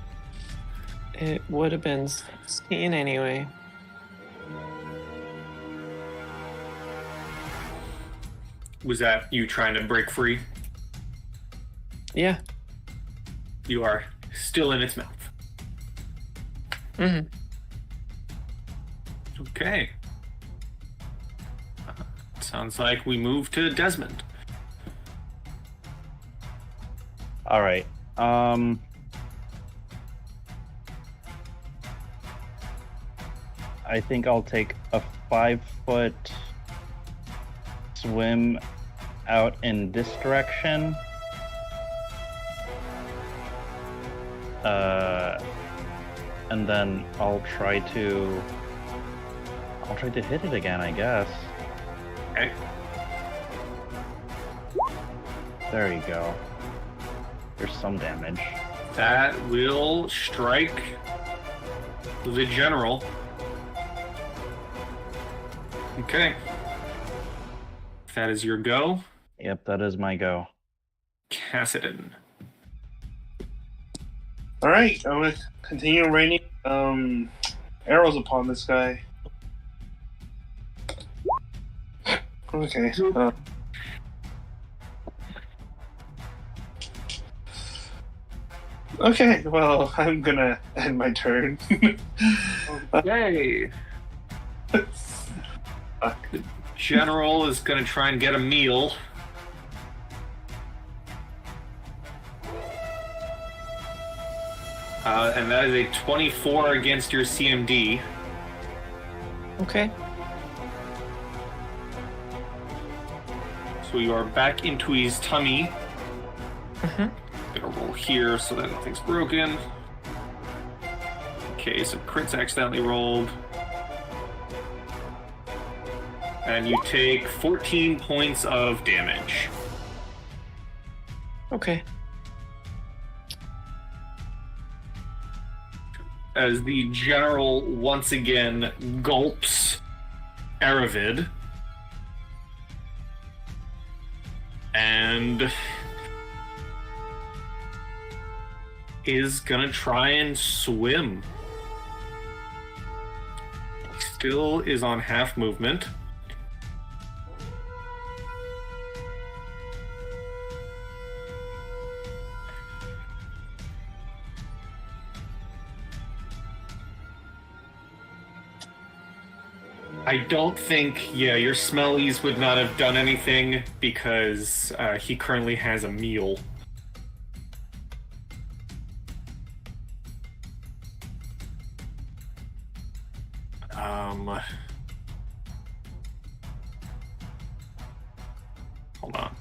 It would have been 16 anyway. Was that you trying to break free? Yeah. You are still in its mouth. Mm-hmm. Okay. Sounds like we move to Desmond. All right. I think I'll take a 5-foot swim out in this direction. And then I'll try to hit it again, I guess. Okay. There you go. There's some damage. That will strike the general. Okay. That is your go. Yep, that is my go. Kassadin. Alright, I'm gonna continue raining arrows upon this guy. Okay. Okay, well, I'm gonna end my turn. Yay! The general is gonna try and get a meal. And that is a 24 against your CMD. Okay. So you are back into his tummy. Mm-hmm. Gonna roll here so that nothing's broken. Okay, so crits accidentally rolled. And you take 14 points of damage. as the general once again gulps Erivid. And is gonna try and swim. Still is on half movement. I don't think, your smellies would not have done anything because he currently has a meal. Hold on.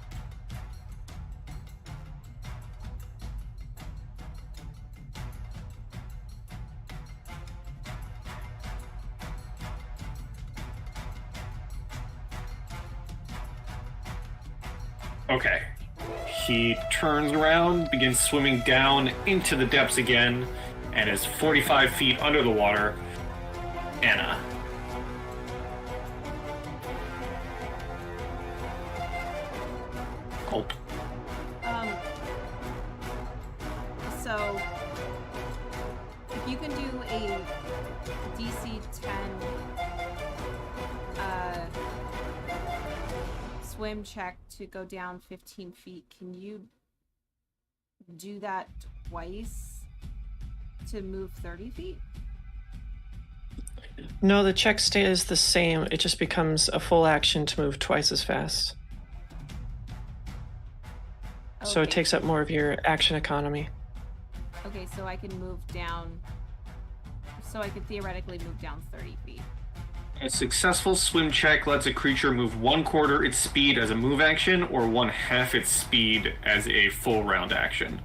Okay. He turns around, begins swimming down into the depths again, and is 45 feet under the water. Anna. Gulp. So if you can do a DC 10 swim check to go down 15 feet, can you do that twice to move 30 feet? No, the check stays the same. It just becomes a full action to move twice as fast. So it Okay. takes up more of your action economy. Okay, so I can move down. So I could theoretically move down 30 feet. A successful swim check lets a creature move 1/4 its speed as a move action or 1/2 its speed as a full round action.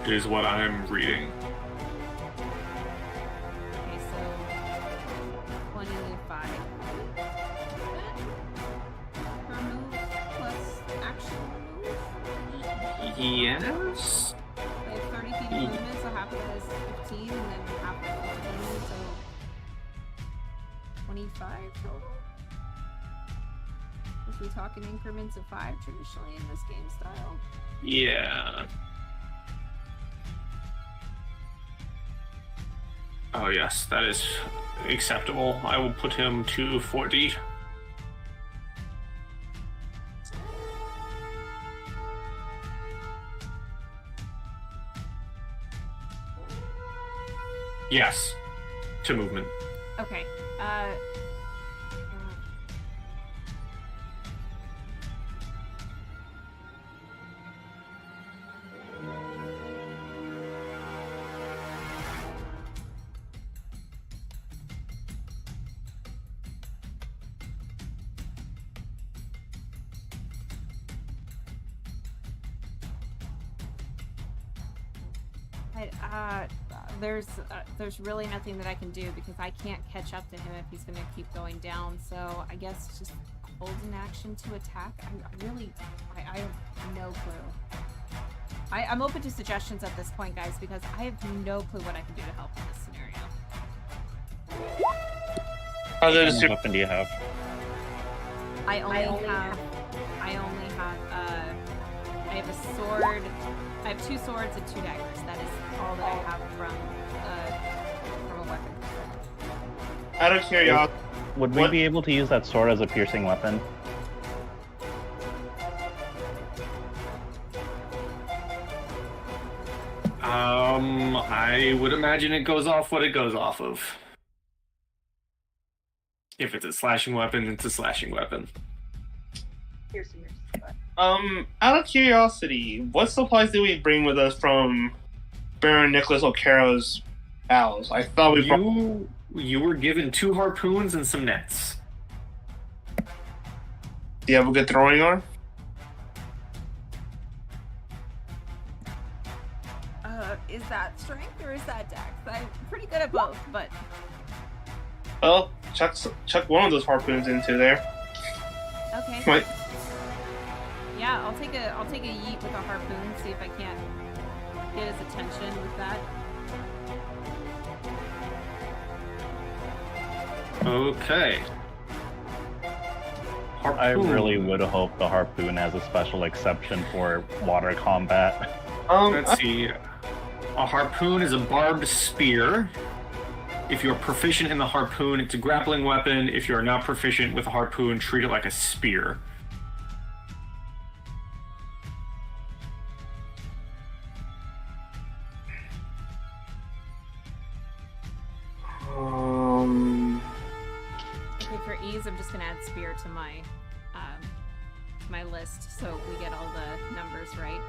Is what I'm reading. Okay, so 25 per move plus action move. Yes. I have 30 feet of movement, so half of that is 15, and then half of 15, so 25 total. If we talk in increments of 5 traditionally in this game style. Yeah. Oh yes, that is acceptable. I will put him to 40. Yes, to movement. Okay. There's really nothing that I can do because I can't catch up to him if he's going to keep going down. So I guess just hold an action to attack. I have no clue. I'm open to suggestions at this point, guys, because I have no clue what I can do to help in this scenario. What kind of weapon do you have? I have a sword. I have 2 swords and 2 daggers. That is all that I have from a weapon. Out of curiosity, Would we be able to use that sword as a piercing weapon? I would imagine it goes off what it goes off of. If it's a slashing weapon, it's a slashing weapon. out of curiosity, what supplies did we bring with us from Baron Nicholas O'Carroll's pals? I thought we brought... You were given 2 harpoons and some nets. Do you have a good throwing arm? Is that strength or is that dex? I'm pretty good at both, but... Well, chuck one of those harpoons into there. Okay. Might I'll take a yeet with a harpoon. See if I can't get his attention with that. Okay. Harpoon. I really would hope the harpoon has a special exception for water combat. Let's see. A harpoon is a barbed spear. If you're proficient in the harpoon, it's a grappling weapon. If you're not proficient with a harpoon, treat it like a spear. Okay, for ease, I'm just gonna add spear to my my list so we get all the numbers right.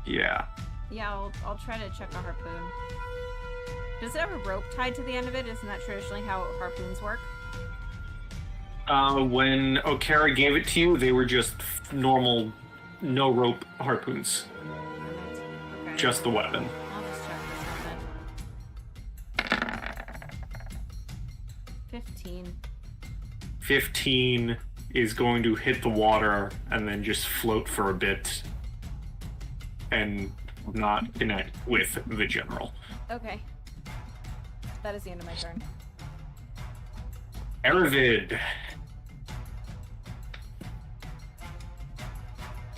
Yeah. Yeah, I'll try to check a harpoon. Does it have a rope tied to the end of it? Isn't that traditionally how harpoons work? When Okara gave it to you, they were just normal, no rope harpoons. Okay. Just the weapon. I'll just check this one then. 15. 15 is going to hit the water and then just float for a bit and not connect with the general. Okay. That is the end of my turn. Erivid.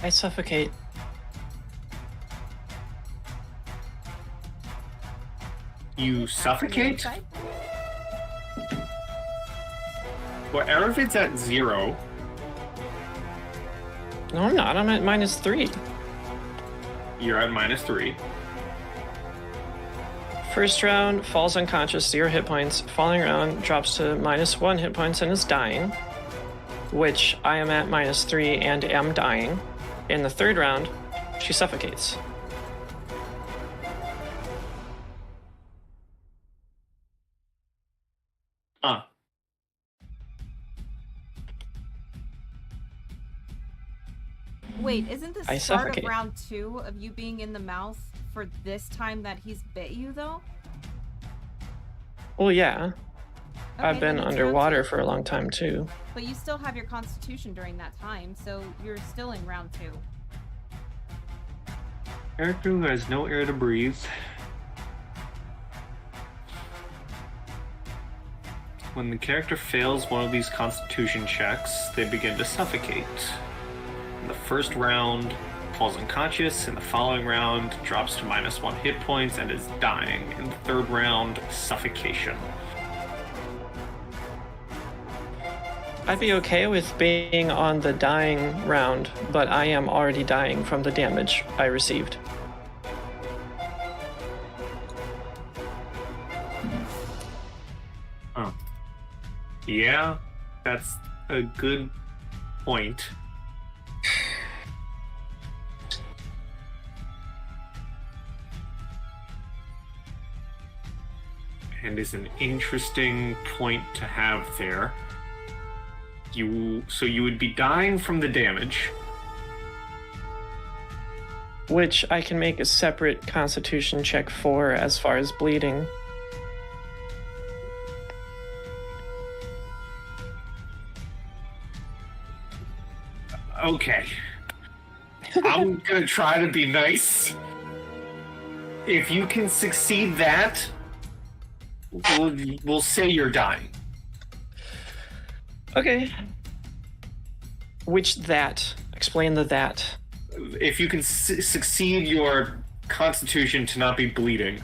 I suffocate. You suffocate? Side? Well, Erivid's at 0. No, I'm not. I'm at -3. You're at -3. First round, falls unconscious, 0 hit points. Following round, drops to -1 hit points and is dying, which I am at -3 and am dying. In the third round, she suffocates. Wait, isn't the I start suffocate. of round 2 of you being in the mouth for this time that he's bit you, though? Well, yeah. I've Okay, been then it's underwater round for a long time, too. 2. But you still have your constitution during that time, so you're still in round 2. Character who has no air to breathe. When the character fails one of these constitution checks, they begin to suffocate. In the first round, falls unconscious. In the following round, drops to -1 hit points and is dying. In the third round, suffocation. I'd be okay with being on the dying round, but I am already dying from the damage I received. Oh. Yeah, that's a good point. And is an interesting point to have there. So you would be dying from the damage. Which I can make a separate constitution check for as far as bleeding. Okay. I'm gonna try to be nice. If you can succeed that, we'll say you're dying. Okay. Which that? Explain the that. If you can succeed your constitution to not be bleeding.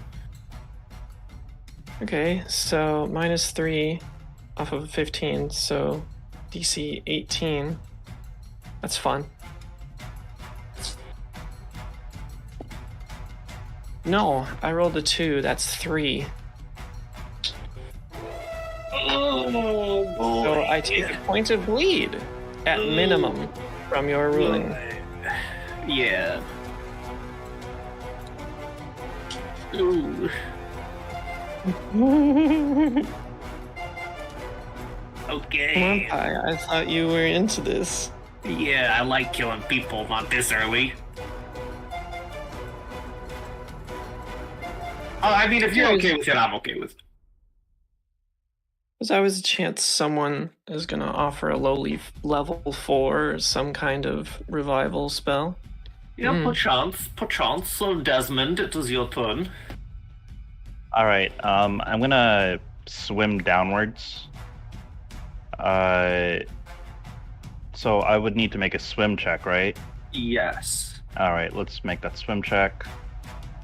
Okay, so -3 off of 15, so DC 18. That's fun. No, I rolled a 2, that's 3. Oh boy. So I take a point of bleed at minimum from your ruling. Yeah. Ooh. Okay. I thought you were into this. Yeah, I like killing people, not this early. Oh, I mean, if you're okay with it, I'm okay with it. There's always a chance someone is going to offer a level 4 or some kind of revival spell. Yeah, perchance. So, Desmond, it is your turn. All right. I'm gonna swim downwards. So I would need to make a swim check, right? Yes. All right. Let's make that swim check.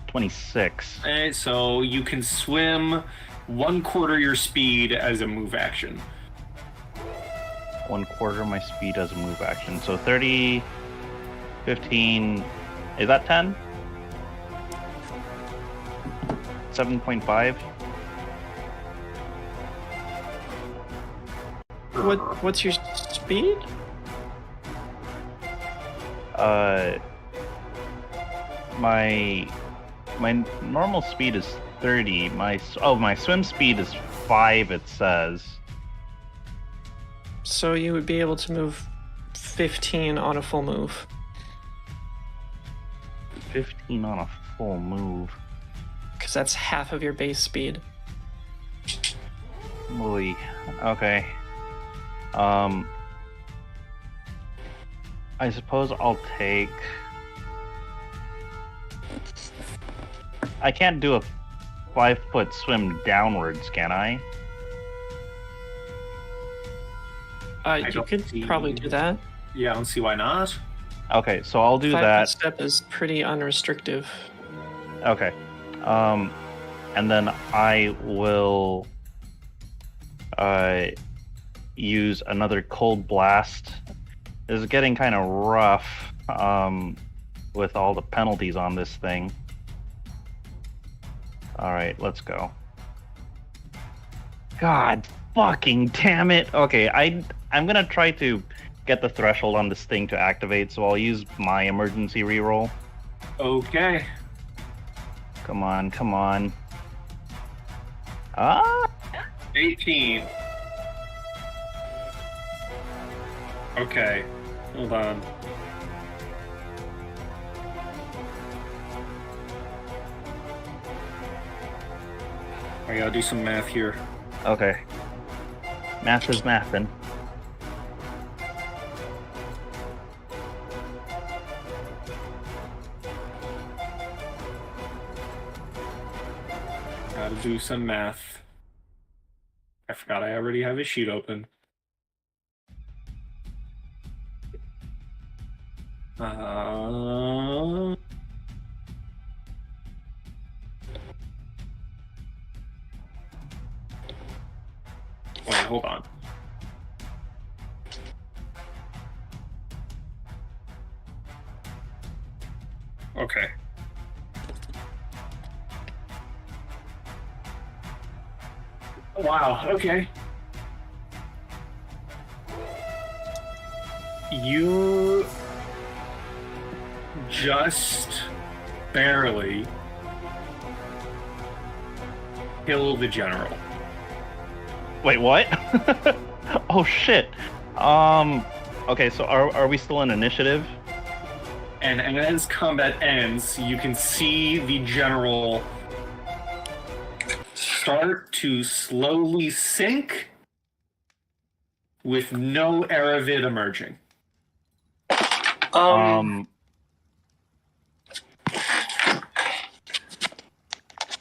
26. Alright, so you can swim 1/4 your speed as a move action. 1/4 my speed as a move action. So 30, 15. Is that 10? 7.5. What's your speed? My normal speed is 30. My swim speed is 5. It says. So you would be able to move 15 on a full move. 15 on a full move. Because that's half of your base speed. Holy. Okay. I suppose I'll take. I can't do a 5-foot swim downwards, can I? You don't could see- probably do that. Yeah, I don't see why not. Okay, so I'll do 5-foot that. step is pretty unrestrictive. Okay. And then I will use another cold blast. This is getting kind of rough with all the penalties on this thing. All right, let's go. God fucking damn it. Okay, I'm gonna try to get the threshold on this thing to activate, so I'll use my emergency reroll. Okay. Come on, come on. Ah! 18. Okay. Hold on. I gotta do some math here. Okay. Math is mathin'. Gotta do some math. I forgot I already have a sheet open. Wait, hold on. Okay. Wow, okay. You just barely kill the general. Wait, what? Oh shit. Okay, so are we still in initiative? And as combat ends, you can see the general start to slowly sink with no Erivid emerging.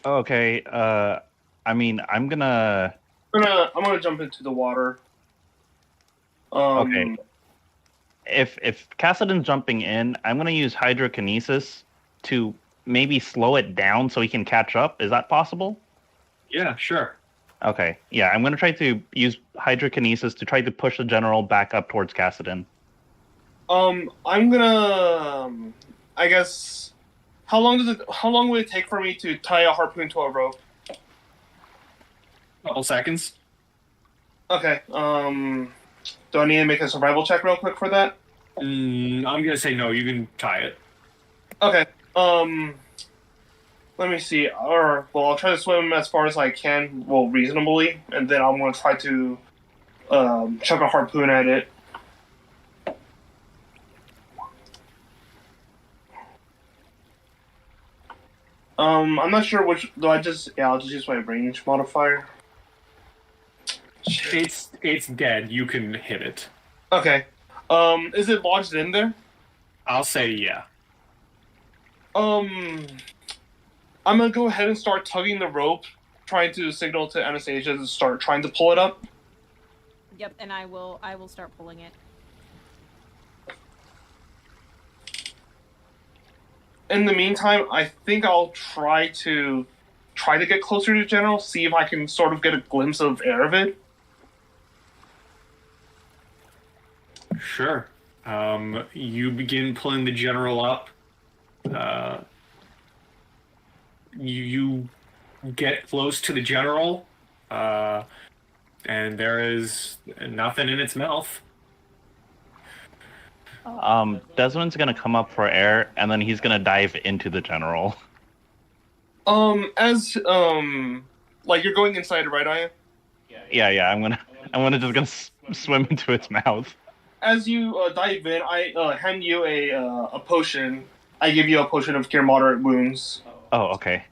Okay, I mean, I'm gonna jump into the water. Okay. If Kassadin's jumping in, I'm gonna use hydrokinesis to maybe slow it down so he can catch up. Is that possible? Yeah, sure. Okay. Yeah, I'm gonna try to use hydrokinesis to try to push the general back up towards Kassadin. I'm gonna. I guess. How long will it take for me to tie a harpoon to a rope? Couple seconds. Okay. Do I need to make a survival check real quick for that? I'm gonna say no. You can tie it. Okay. Let me see. I'll try to swim as far as I can, well, reasonably, and then I'm gonna try to chuck a harpoon at it. I'm not sure which. I'll just use my range modifier. It's dead. You can hit it. Okay. Is it lodged in there? I'll say yeah. I'm gonna go ahead and start tugging the rope, trying to signal to Anastasia to start trying to pull it up. Yep, and I will start pulling it. In the meantime, I think I'll try to get closer to General, see if I can sort of get a glimpse of Erivid. Sure. You begin pulling the general up. You get close to the general, and there is nothing in its mouth. Desmond's gonna come up for air, and then he's gonna dive into the general. As like you're going inside, right, Aya? Yeah. I'm gonna swim into its mouth. As you dive in, I hand you a potion. I give you a potion of cure moderate wounds. Oh, okay.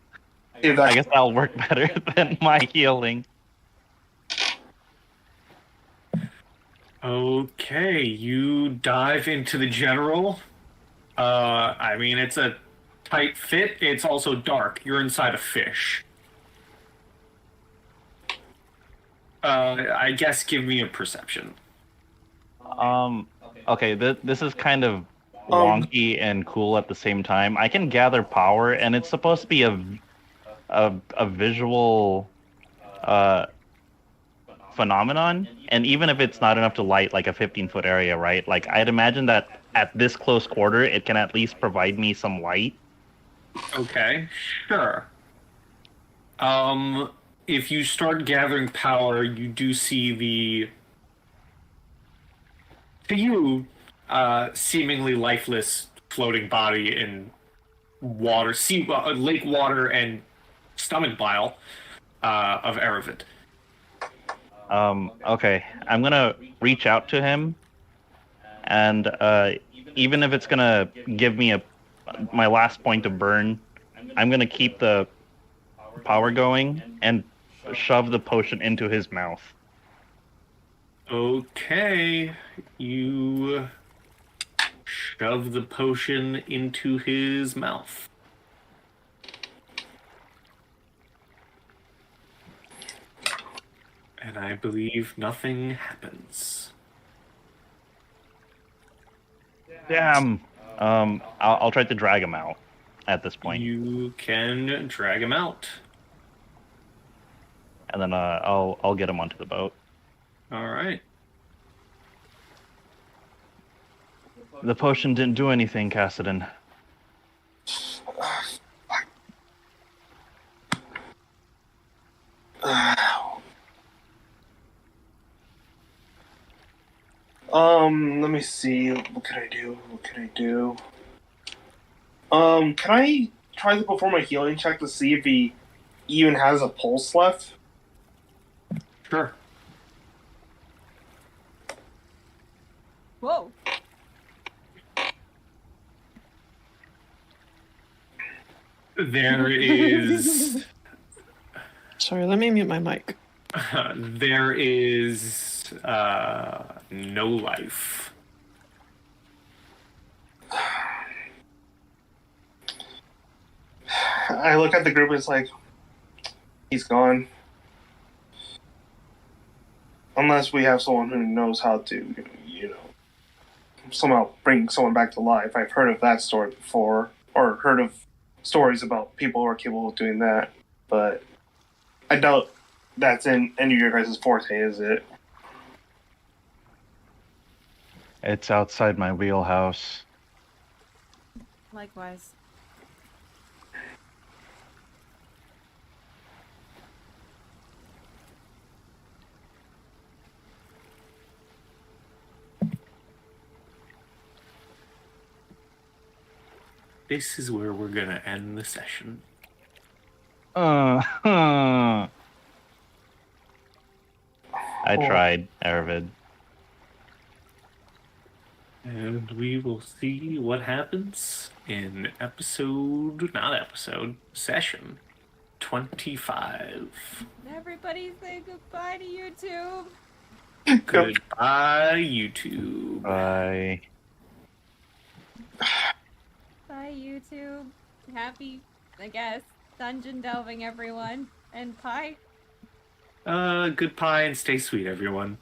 If that I guess that'll work better than my healing. Okay, you dive into the general. I mean, it's a tight fit. It's also dark. You're inside a fish. I guess give me a perception. Okay, this is kind of wonky and cool at the same time. I can gather power, and it's supposed to be a visual phenomenon, and even if it's not enough to light like a 15-foot area, right? Like, I'd imagine that at this close quarter, it can at least provide me some light. Okay, sure. If you start gathering power, you do see to you, seemingly lifeless floating body in water, lake water and stomach bile of Erivid. Okay, I'm gonna reach out to him, and even if it's gonna give me my last point of burn, I'm gonna keep the power going and shove the potion into his mouth. Okay, you shove the potion into his mouth. And I believe nothing happens. Damn. I'll try to drag him out at this point. You can drag him out. And then I'll get him onto the boat. All right. The potion didn't do anything, Kassadin. Let me see. What can I do? Can I try to perform a healing check to see if he even has a pulse left? Sure. Whoa. There is. Sorry, let me mute my mic. There is no life. I look at the group and it's like, he's gone. Unless we have someone who knows how to, somehow bring someone back to life. I've heard of that story before, or heard of stories about people who are capable of doing that, but I doubt that's in any of your guys' forte, is it? It's outside my wheelhouse. Likewise. This is where we're gonna end the session. I tried, Erivid. And we will see what happens in session 25. Everybody say goodbye to YouTube. Goodbye, YouTube. Bye. Bye, YouTube. Happy, I guess, dungeon delving, everyone. And pie. Good pie and stay sweet, everyone.